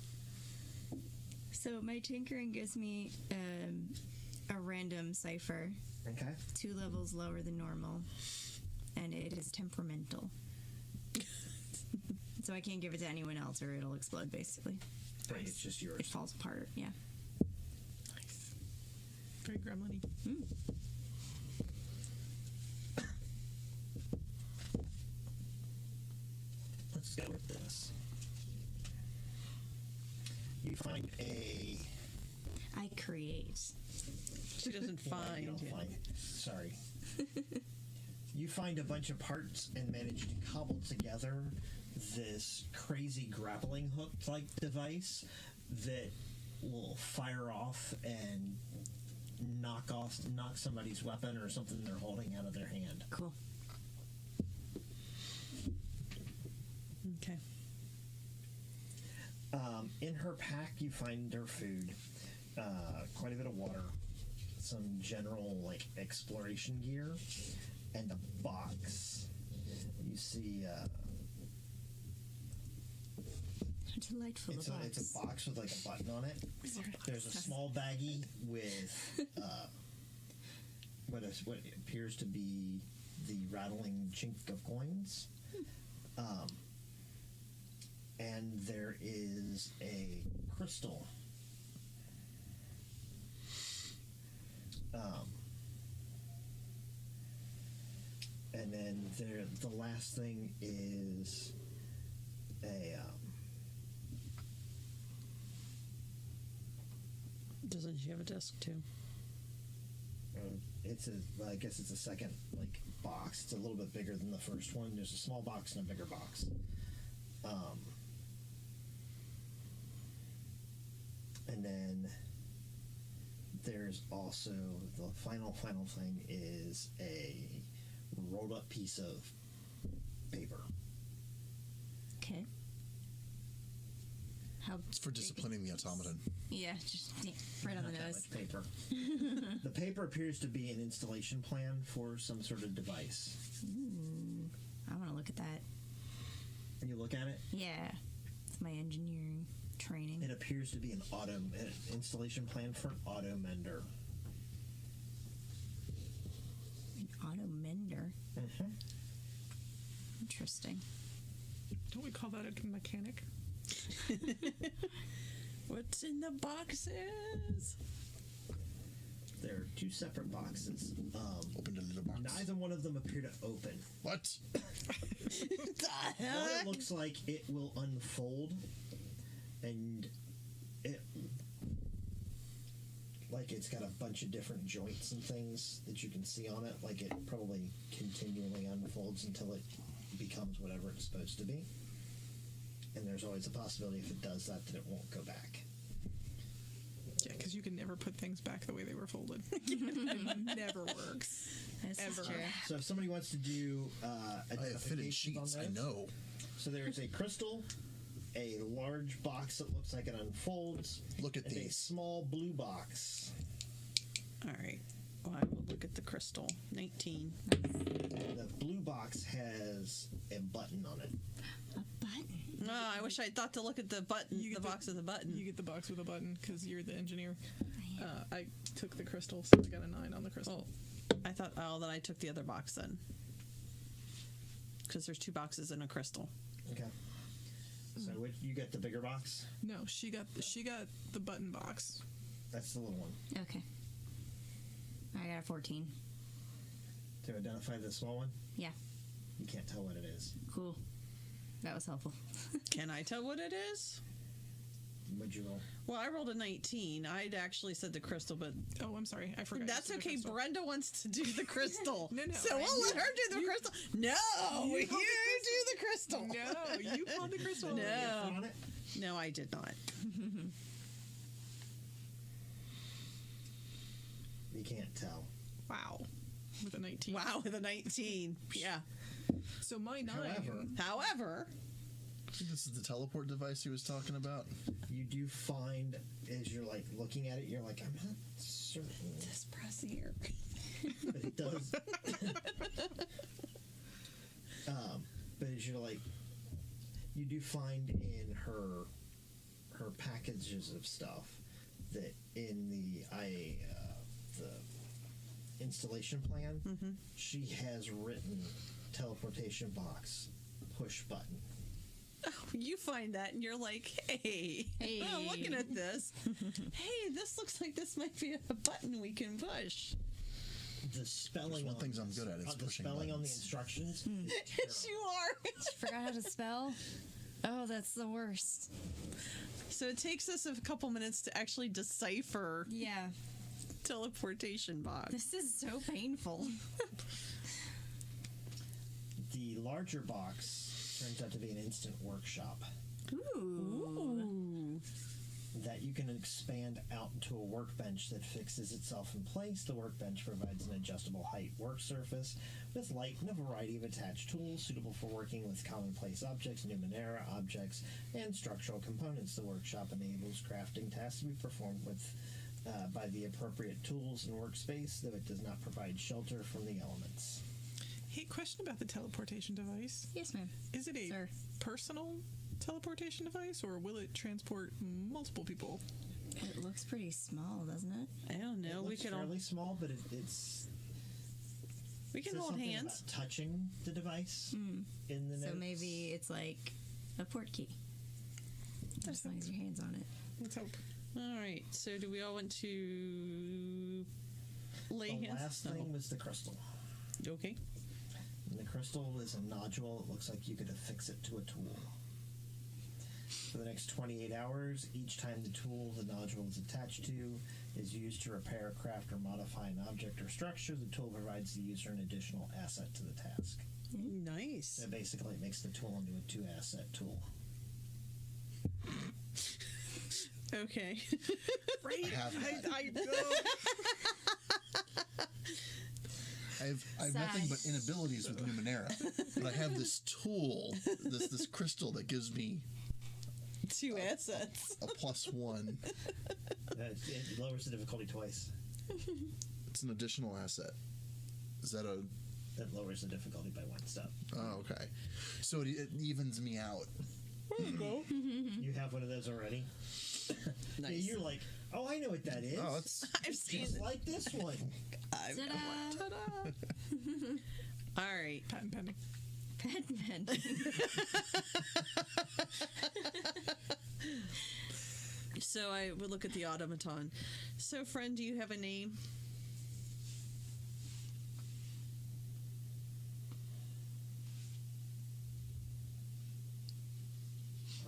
So my tinkering gives me a random cipher, Okay. 2 levels lower than normal, and it is temperamental. So I can't give it to anyone else or it'll explode, basically. Right, it's just It yours. falls apart, yeah. Nice. Very gremlin-y. Let's go with this. You find a. I create. She doesn't You find don't it. find. Sorry. You find a bunch of parts and manage to cobble together this crazy grappling hook like device that will fire off and knock somebody's weapon or something they're holding out of their hand. Cool. Okay. In her pack, you find her food, quite a bit of water, some general like exploration gear, and a box. You see, A delightful box. it's a box with like a button on it. There's a small baggie with what appears to be the rattling chink of coins. And there is a crystal. And then the last thing is a Doesn't she have a desk too? I guess it's a second like box. It's a little bit bigger than the first one. There's a small box and a bigger box. And then there's also the final thing is a rolled up piece of paper. Okay. How It's for disciplining the automaton. Yeah, just right on the Not that nose. much paper. The paper appears to be an installation plan for some sort of device. I want to look at that. And you look at it, Yeah. It's my engineering training. it appears to be an installation plan for an auto mender. An auto mender. Mm-hmm. Interesting. Don't we call that a mechanic? What's in the boxes? There are 2 separate boxes. Opened a little box. Neither one of them appear to open. What? The One heck? looks like it will unfold, and it like it's got a bunch of different joints and things that you can see on it. Like it probably continually unfolds until it becomes whatever it's supposed to be. And there's always a possibility if it does that it won't go back. Yeah, because you can never put things back the way they were folded. It never works. This is Ever. true. So if somebody wants to do I have fitted identifications on sheets. I those, know. So there's a crystal, a large box that looks like it unfolds. Look at and a these. small blue box. All right. Well, I will look at the crystal. 19. The blue box has a button on it. A button. Oh, I wish I thought to look at the button. You The get the- box with the button. You get the box with a button because you're the engineer. I took the crystal, so I got a 9 on the crystal. I thought, that I took the other box then. Because there's 2 boxes in a crystal. Okay. So you get the bigger box? No, she got the button box. That's the little one. Okay. I got a 14. To identify the small one? Yeah. You can't tell what it is. Cool. That was helpful. Can I tell what it is? What'd you roll? Well, I rolled a 19. I'd actually said the crystal, but Oh, I'm sorry, I forgot. that's you said the okay. crystal. Brenda wants to do the crystal. No, So we'll let her do the crystal. No, you do the crystal. No, you pulled the crystal. No. Anything on it? No, I did not. You can't tell. Wow, with a 19. Wow, with a 19. Yeah. So my 9. However, I think this is the teleport device he was talking about. You do find, as you're like looking at it, you're like, I'm not certain. just press here. But it does. But as you're like, you do find in her packages of stuff that in the installation plan, she has written teleportation box push button. You find that and you're like, hey, I'm looking at this. Hey, this looks like this might be a button we can push. The spelling one on things I'm good at is the pushing spelling on the buttons. instructions. Yes, you are. Forgot how to spell? Oh, that's the worst. So it takes us a couple minutes to actually decipher Yeah. teleportation box. This is so painful. The larger box turns out to be an instant workshop Ooh. that you can expand out into a workbench that fixes itself in place. The workbench provides an adjustable height work surface with light and a variety of attached tools suitable for working with commonplace objects, Numenera objects, and structural components. The workshop enables crafting tasks to be performed with by the appropriate tools and workspace, though it does not provide shelter from the elements. Hey, question about the teleportation device. Yes, ma'am. Is it a Sir. personal teleportation device, or will it transport multiple people? It looks pretty small, doesn't it? I don't know. It We looks can fairly small, but it's we can says hold something hands. about touching the device in the So notes. maybe it's like a port key. As long as your hand's on it. Let's hope. All right. So do we all want to lay The hands? last thing was the crystal. Okay. And the crystal is a nodule. It looks like you could affix it to a tool. For the next 28 hours, each time the tool the nodule is attached to is used to repair, craft, or modify an object or structure, the tool provides the user an additional asset to the task. Nice. So basically, it makes the tool into a 2-asset tool. Okay. Right? I have that. I know. I have nothing but inabilities with Numenera, but I have this tool, this crystal that gives me 2 assets. a +1. It lowers the difficulty twice. It's an additional asset. Is that a? That lowers the difficulty by 1 step. Oh, okay. So it evens me out. You have one of those already? Nice. Yeah, you're like, oh, I know what that is. Oh, it's I've seen just it. like this one. I've got one. Ta-da. All right. Patent pending. Batman. So I would look at the automaton. So, friend, do you have a name?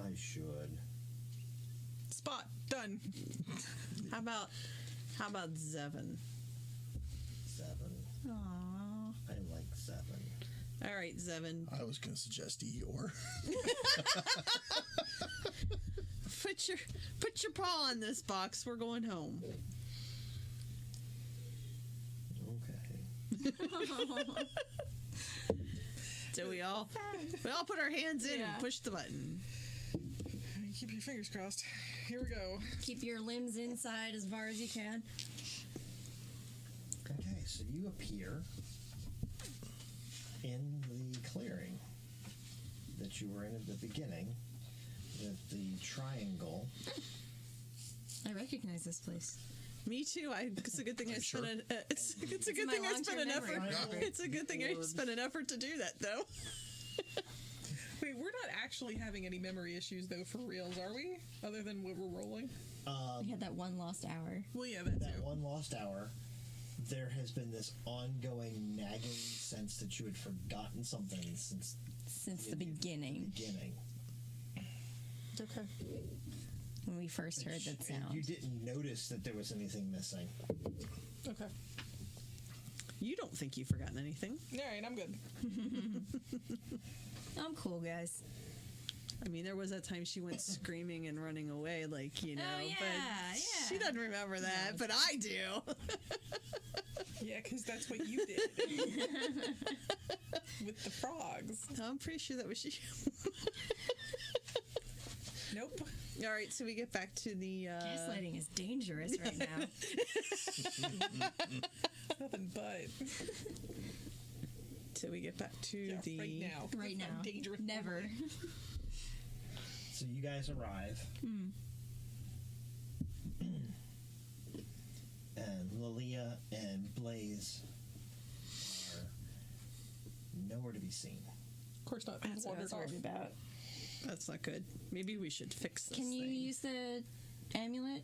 I should. Spot. Duh. done. How about Zevin? 7. Aww. I like 7. All right, Zevin. I was going to suggest Eeyore. Put your paw on this box. We're going home. Okay. So we all put our hands in and push the button. Keep your fingers crossed. Here we go. Keep your limbs inside as far as you can. Okay, so you appear in the clearing that you were in at the beginning with the triangle. I recognize this place. Me too. It's a good thing I spent sure? it's a good my thing I spent an long-term effort. memory. It's a good thing I spent an effort to do that, though. Wait, we're not actually having any memory issues, though, for reals, are we? Other than what we're rolling? We had that one lost hour. Well, yeah, that That too. one lost hour, there has been this ongoing nagging sense that you had forgotten something since Since the beginning, the beginning. Okay. when we first heard that And sound. you didn't notice that there was anything missing. Okay. You don't think you've forgotten anything? All right, I'm good. I'm cool, guys. I mean, there was that time she went screaming and running away, like, you know. Oh, yeah, but yeah. she doesn't remember that, but I do. Yeah, because that's what you did with the frogs. I'm pretty sure that was you. Nope. All right, so we get back to the. Gaslighting is dangerous right now. Nothing but. So we get back to Yeah, the. right now. Right That's now. not dangerous. Never. So you guys arrive. And Lilia and Blaze are nowhere to be seen. Of course not. That's what I was Wandered worried off. about. That's not good. Maybe we should fix this. Can you thing. use the amulet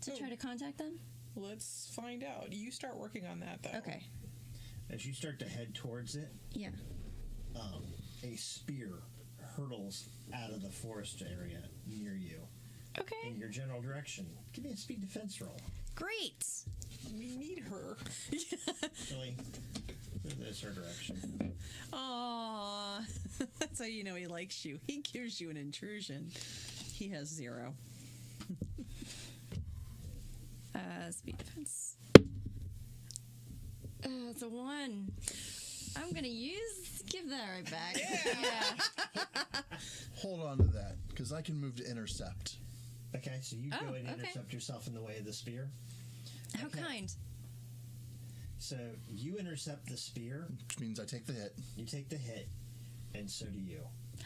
to try to contact them? Let's find out. You start working on that, though. Okay. As you start to head towards it, Yeah. a spear hurtles out of the forest area near you Okay. in your general direction. Give me a speed defense roll. Great. We need her. Actually, this is her direction. Aw. That's how you know he likes you. He gives you an intrusion. He has 0. Speed defense. It's a 1. I'm gonna give that right back. Yeah. Hold on to that, because I can move to intercept. Okay, so you Oh, go and okay. intercept yourself in the way of the spear. How Okay. kind. So you intercept the spear, Which means I take the hit. you take the hit, and so do you.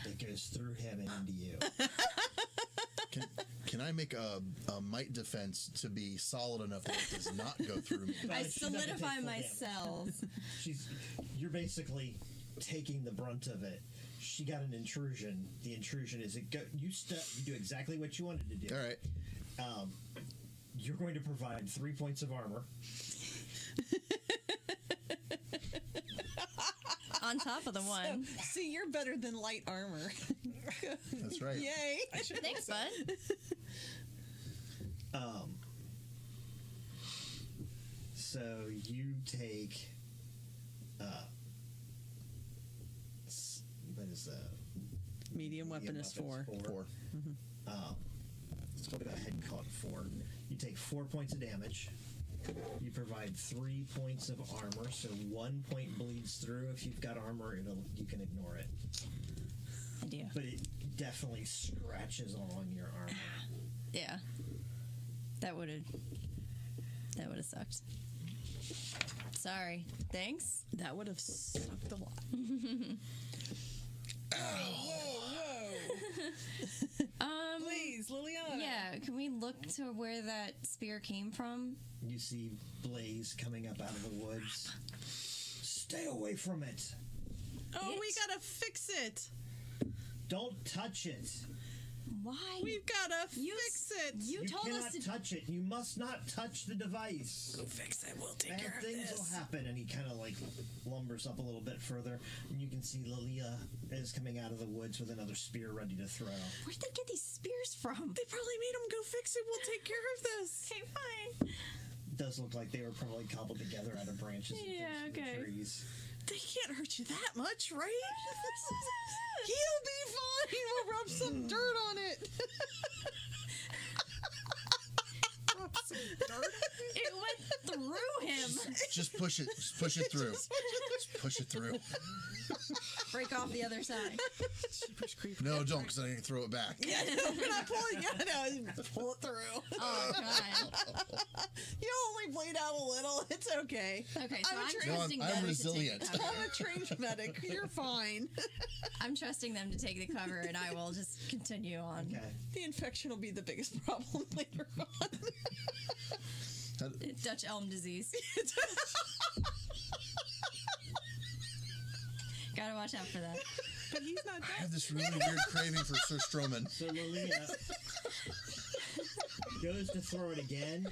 It goes through him and into you. Can I make a might defense to be solid enough that it does not go through me? I She's not gonna take solidify full myself. You're basically taking the brunt of it. She got an intrusion. The intrusion is you do exactly what you wanted to do. All right. You're going to provide 3 points of armor. On top of the 1. See, you're better than light armor. That's right. Yay. Thanks, bud. So you take what is that? Medium weapon is 4. 4. Let's go ahead and call it 4. You take 4 points of damage. You provide 3 points of armor, so 1 point bleeds through. If you've got armor, you can ignore it. I do. But it definitely scratches along your armor. Yeah. That would have sucked. Sorry. Thanks. That would have sucked a lot. Whoa. Please, Liliana. Yeah, can we look to where that spear came from? You see Blaze coming up out of the woods. Stay away from it. Oh, we It? gotta fix it. Don't touch it. Why? We've gotta You fix it. You You told cannot us to. touch it. You must not touch the device. Go fix it. We'll take care Bad of things this. will happen. And he kind of like lumbers up a little bit further, and you can see Lilia is coming out of the woods with another spear ready to throw. Where'd they get these spears from? They probably made him go fix it. We'll take care of this. Okay, fine. Does look like they were probably cobbled together out of branches Yeah, of okay. trees. They can't hurt you that much, right? He'll be fine. We'll rub some dirt on it. Drop some dirt. It went through him. Just push it. Just push it through. Just push it through. Break off the other side. Jeepers creepers. No, don't, because I can throw it back. Yeah, no, we're not pulling it. No, pull it through. Oh, God. You only bleed out a little. It's okay. Okay, so I'm a I'm trained- trusting No, I'm them to take resilient. the cover. I'm a trained medic. You're fine. I'm trusting them to take the cover, and I will just continue on. Okay. The infection will be the biggest problem later on. Dutch elm disease. Gotta watch out for that. But he's not I dead. have this really weird craving for Sir Stroman. So Lilia goes to throw it again,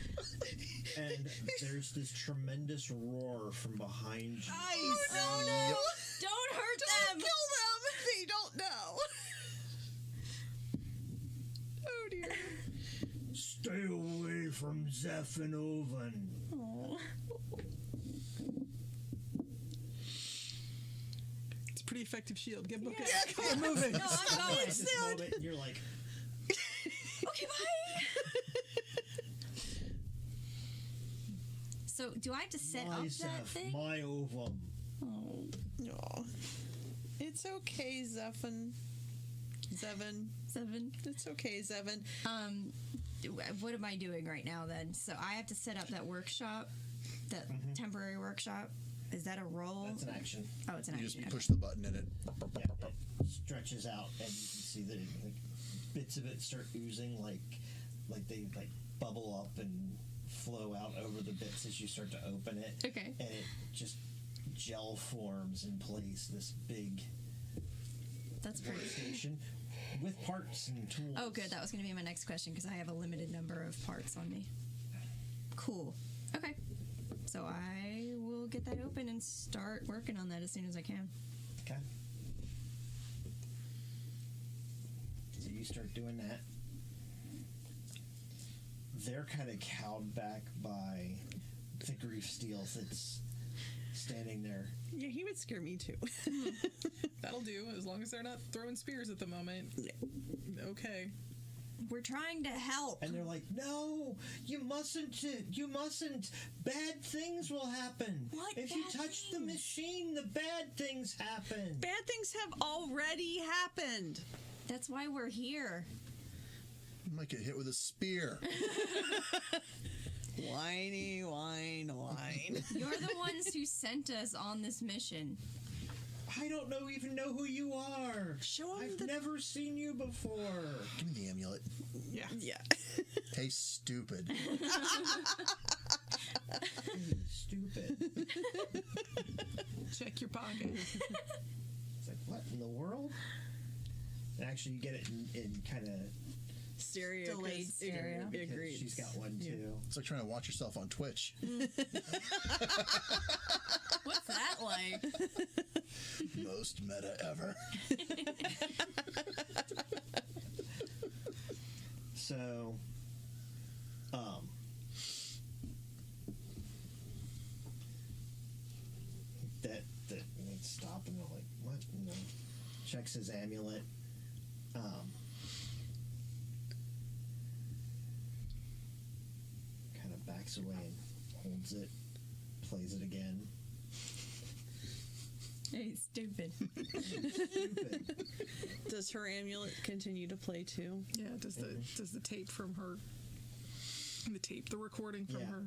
and there's this tremendous roar from behind you. Nice. Oh, Yep. Don't hurt Don't them! kill them. They don't know. Oh, dear. Stay away from Zeph and Oven. Oh. It's a pretty effective shield. Get okay. Yeah, come on, move it. No, I'm going. At this moment, you're like, Okay, bye! So, do I have to set my up that Zeph, thing? my ovum. Oh. Aw. It's okay, Zevin. 7. It's okay, Zevin. What am I doing right now then? So I have to set up that workshop, that temporary workshop. Is that a roll? That's an action. Oh, it's an You action. just push the button in it. Yeah, it stretches out, and you can see that like, bits of it start oozing, like they like bubble up and flow out over the bits as you start to open it. Okay. And it just gel forms in place. This big That's pretty. workstation with parts and tools. Oh, good. That was going to be my next question because I have a limited number of parts on me. Cool. Okay. So I will get that open and start working on that as soon as I can. Okay. So you start doing that. They're kind of cowed back by the grief steel that's standing there. Yeah, he would scare me too. That'll do, as long as they're not throwing spears at the moment. Okay. We're trying to help. And they're like, no, you mustn't. Bad things will happen. What If you bad touch the things? machine, the bad things happen. Bad things have already happened. That's why we're here. You might get hit with a spear. Whiny, whine. You're the ones who sent us on this mission. I don't even know who you are. Show 'em I've the- never seen you before. Give me the amulet. Yeah. Yeah. Hey, stupid. Hey, stupid. Check your pocket. It's like, what in the world? And actually, you get it in kind of Stereo. Delayed 'cause stereo. It because agrees. she's got one too. It's like trying to watch yourself on Twitch. What's that like? Most meta ever. So, that they stop and they're like, what? And then checks his amulet. Kind of backs away and holds it, plays it again. Hey, stupid. Stupid. Does her amulet continue to play too? Yeah, does the tape from her, the recording from Yeah. her.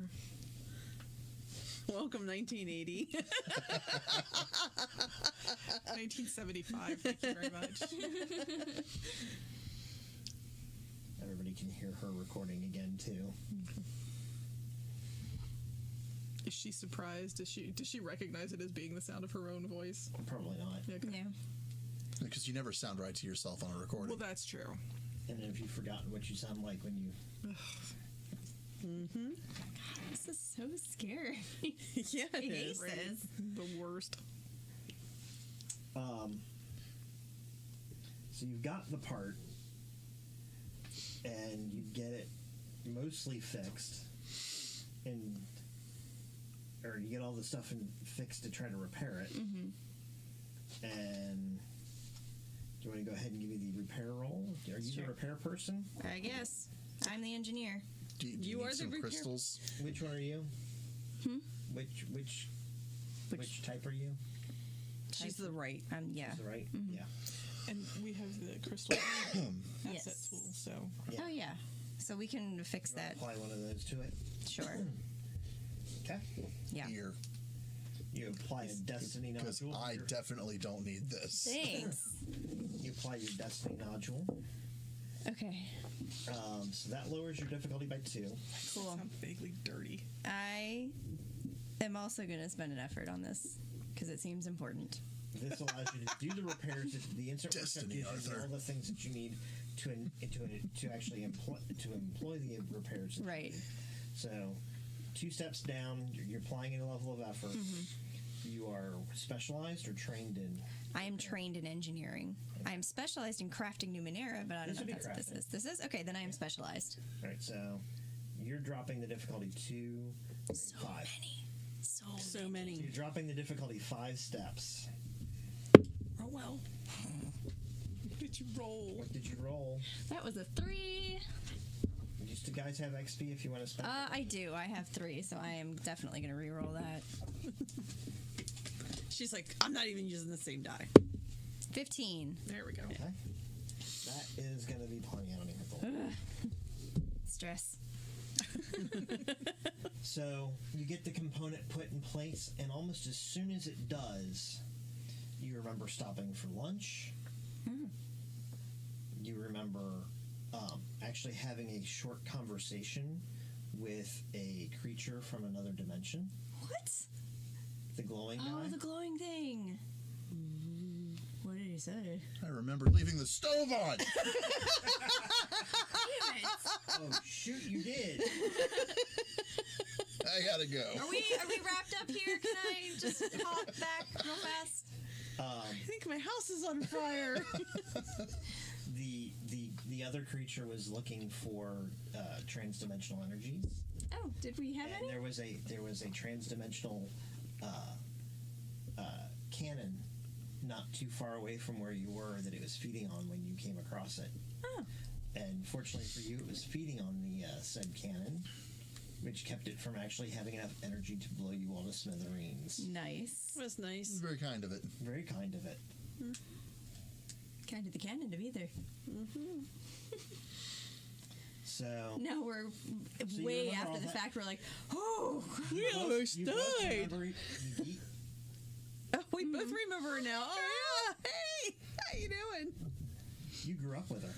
Welcome 1980. 1975, thank you very much. Everybody can hear her recording again too. Is she surprised? Does she recognize it as being the sound of her own voice? Probably not. Yeah, okay. Yeah. Because you never sound right to yourself on a recording. Well, that's true. And have you forgotten what you sound like when you... This is so scary. Yeah, it is. Jesus. The worst. So you've got the part, and you get it mostly fixed, or you get all the stuff fixed to try to repair it. And do you want to go ahead and give me the repair roll? Are you the repair person? I guess. I'm the engineer. Do you You need are the some repair- crystals? Which one are you? Which type are you? She's the right. Yeah. Is it right? Yeah. And we have the crystal asset Yes. tool, so Yeah. Oh, yeah. So we can fix You wanna that. apply one of those to it. Sure. Okay. Yeah. Here, You apply a destiny because nodule. I definitely don't need this. Thanks. You apply your destiny nodule. Okay. So that lowers your difficulty by 2. Cool. sounds vaguely dirty. I am also going to spend an effort on this because it seems important. This allows you to do the repairs. The instant workshop Destiny, gives you Arthur. all the things that you need to actually employ the repairs. that you Right. need. So, 2 steps down, you're applying a level of effort. You are specialized or trained in. I am trained in engineering. I am specialized in crafting Numenera, but I don't This know would if be that's what this crafting. is. This is? Okay, then I am specialized. All right, so you're dropping the difficulty 2, 5. So So So many. you're dropping the difficulty 5 steps. Oh well. What did you roll? What did you roll? That was a 3. Used to guys have XP if you want to spend. I do. I have 3, so I am definitely going to re-roll that. She's like, I'm not even using the same die. 15. There we go. Okay. That is going to be plenty. I don't even have to roll. Stress. So you get the component put in place, and almost as soon as it does, you remember stopping for lunch. You remember actually having a short conversation with a creature from another dimension, What? the glowing Oh, guy. the glowing thing. What did he say? I remember leaving the stove on. Oh shoot, you did. I gotta go. Are we wrapped up here? Can I just hop back real fast? I think my house is on fire. The other creature was looking for transdimensional energies. Oh, did we have And any? there was a transdimensional cannon not too far away from where you were that it was feeding on when you came across it. Oh. And fortunately for you, it was feeding on the said cannon, which kept it from actually having enough energy to blow you all to smithereens. Nice. That was nice. Very kind of it. Very kind of it. Kind of the cannon to be there. So Now we're you way remember after all the that? fact. We're like, oh, We almost you both died. remember Yeet? Oh, we both remember her now. Oh yeah. Hey, how you doing? You grew up with her.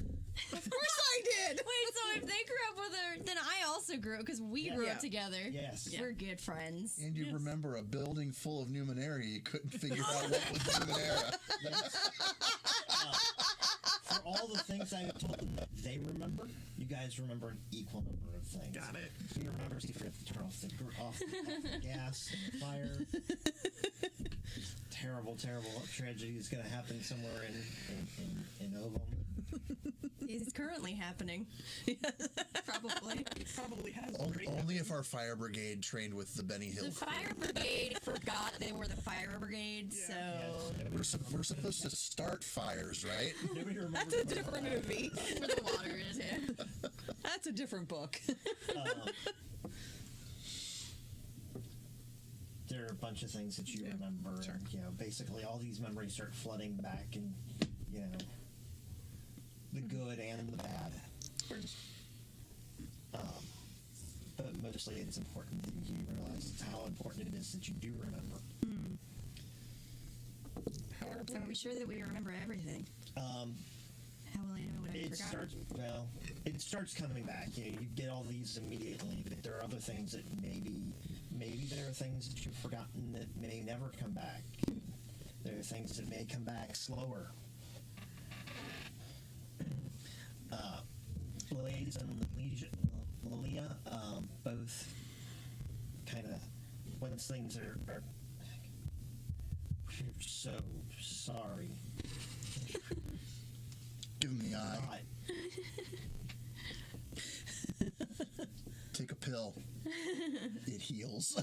Of course I did. wait. So if they grew up with her, then I also grew because we grew Yeah. up together. Yes. We're good friends. And you remember a building full of Numenera you couldn't figure out what was Numenera. For all the things I told them that they remember, you guys remember an equal number of things. Got it. You remember you forgot to turn off the gas and the fire. Terrible tragedy is going to happen somewhere in Ovum. It's currently happening. Probably. Probably has. Only if our fire brigade trained with the Benny Hill. The fire brigade forgot they were the fire brigade, so We're supposed to start fires, right? Nobody remembers That's a different movie. where the water is. Yeah. That's a different book. there are a bunch of things that you remember. sure. And, basically all these memories start flooding back, and the good and the bad. But mostly it's important that you realize how important it is that you do remember. So are we sure that we remember everything? How will I know what I forgot? It starts coming back. You get all these immediately, but there are other things that maybe there are things that you've forgotten that may never come back. There are things that may come back slower. Blaze and Lilia, both kind of, once things are we're so sorry. Give him the eye. God. Take a pill. It heals.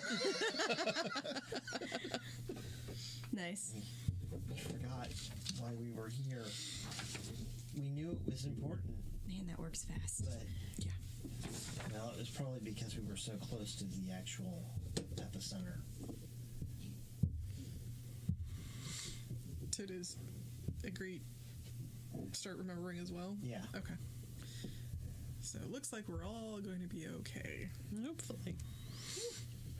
Nice. We forgot why we were here. We knew it was important, Man, that works fast. but well, it was probably because we were so close to the actual epicenter. So does Agreed start remembering as well? Yeah. Okay. So it looks like we're all going to be okay. Hopefully.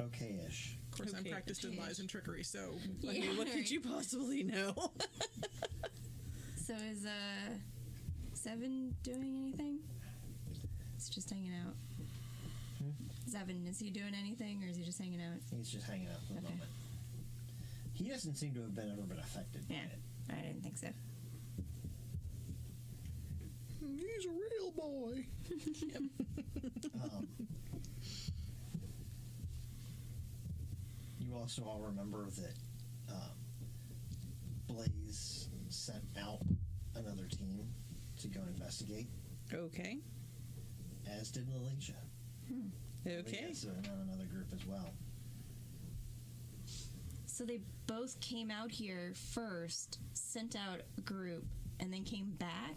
Okay-ish. Of course, I'm Okay. practiced in lies and trickery, so I mean, what could you possibly know? So is Seven doing anything? He's just hanging out. Seven, is he doing anything or is he just hanging out? He's just hanging out for the Okay. moment. He doesn't seem to have ever been affected by Yeah. it. I didn't think so. He's a real boy. You also all remember that Blaze sent out another team to go investigate, Okay. as did Alicia. Okay. So another group as well. So they both came out here first, sent out a group, and then came back?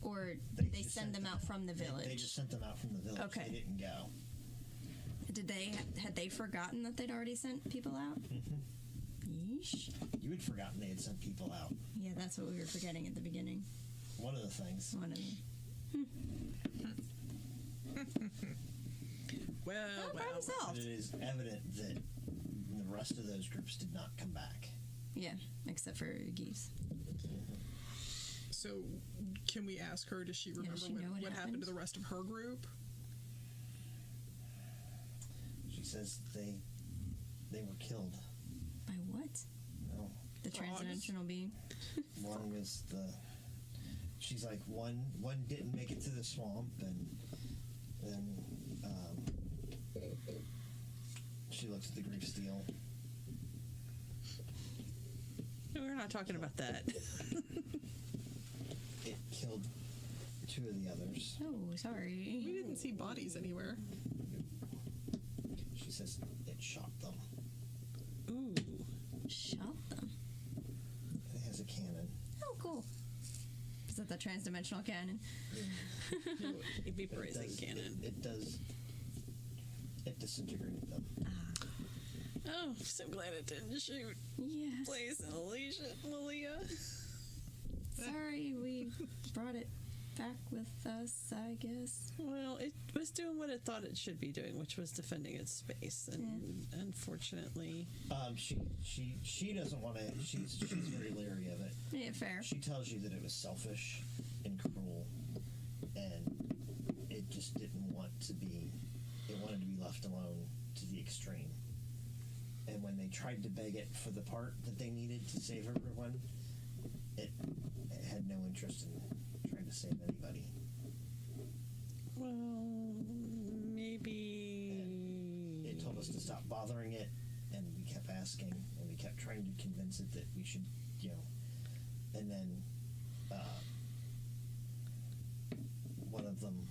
Or did they just send sent them out from the village? They just sent them out from the village. Okay. They didn't go. Had they forgotten that they'd already sent people out? Yeesh. You had forgotten they had sent people out. Yeah, that's what we were forgetting at the beginning. One of the things. One of them. well, Problem But solved. it is evident that the rest of those groups did not come back. Yeah, except for Geese. So can we ask her? Does she remember does she know what what happened happened? to the rest of her group? She says they were killed. By what? No, The Frogs? transdimensional being? one was the. She's like one didn't make it to the swamp, and then she looks at the grief steel. We're not talking about that. It killed two of the others. Oh, sorry. We didn't see bodies anywhere. She says it shot them. Ooh. Shot them. It has a cannon. Oh, cool. Is that the transdimensional cannon? It'd be But praising cannon. It disintegrated them. Oh, I'm so glad it didn't shoot Yes. Blaze and Lilia. Sorry, we brought it back with us, I guess. Well, it was doing what it thought it should be doing, which was defending its space, and unfortunately, She doesn't want to. She's very leery of it. Yeah, fair. She tells you that it was selfish and cruel, and it just didn't want to be. It wanted to be left alone to the extreme. And when they tried to beg it for the part that they needed to save everyone, it had no interest in trying to save anybody. well, maybe It told us to stop bothering it, and we kept asking, and we kept trying to convince it that we should, and then one of them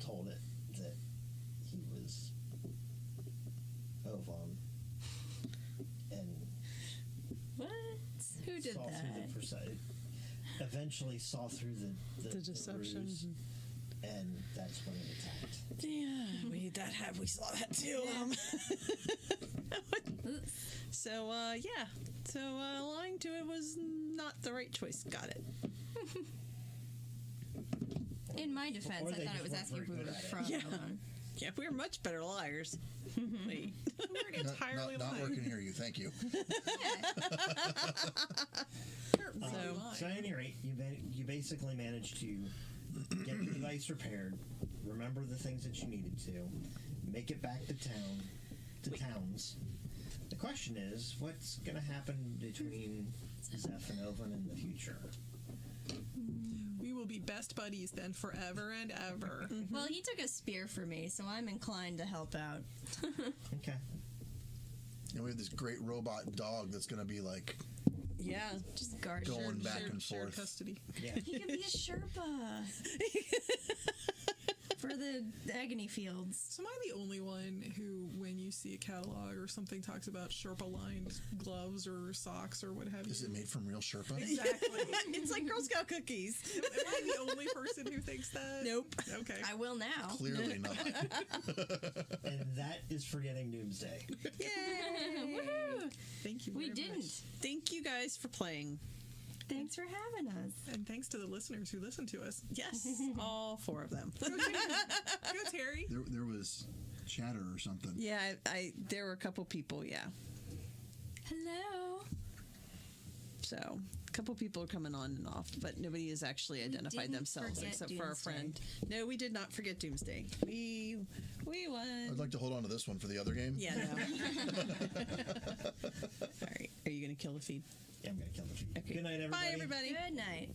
told it that he was Ovan, and What? Who did saw that? through the eventually saw through the deception. ruse, and that's when it attacked. Yeah, we saw that too. So lying to it was not the right choice. Got it. In my defense, Or I they thought it was just asking if we weren't were very good from at it. Oman. Yeah, we're much better liars. Wait. We're entirely Not lying. working here, you. Thank you. So at any rate, you basically managed to get the device repaired, remember the things that you needed to, make it back to towns. The question is, what's going to happen between Zeph and Ovan in the future? We will will be best buddies then forever and ever. Well, he took a spear for me, so I'm inclined to help out. Okay. And we have this great robot dog that's going to be like Yeah. Just guard. going back and Shared forth. custody. Yeah. He can be a Sherpa for the agony fields. So am I the only one who, when you see a catalog or something talks about Sherpa-lined gloves or socks or what have you? Is it made from real Sherpa? Exactly. It's like Girl Scout cookies. Am I the only person who thinks that? Nope. Okay. I will now. Clearly not. And that is Forgetting Doomsday. Yay! Woohoo! Thank you We very didn't. much. Thank you guys for playing. Thanks for having us. And thanks to the listeners who listen to us. Yes, all 4 of them. Go Terry. There was chatter or something. Yeah, there were a couple people, yeah. Hello. So, a couple people are coming on and off, but nobody has actually identified didn't themselves forget except for our Doomsday. friend. No, we did not forget Doomsday. We won. I'd like to hold on to this one for the other game. Yeah, no. All right. Are you going to kill the feed? Yeah, I'm going to kill the feed. Okay. Good night, everybody. Bye, everybody. Good night.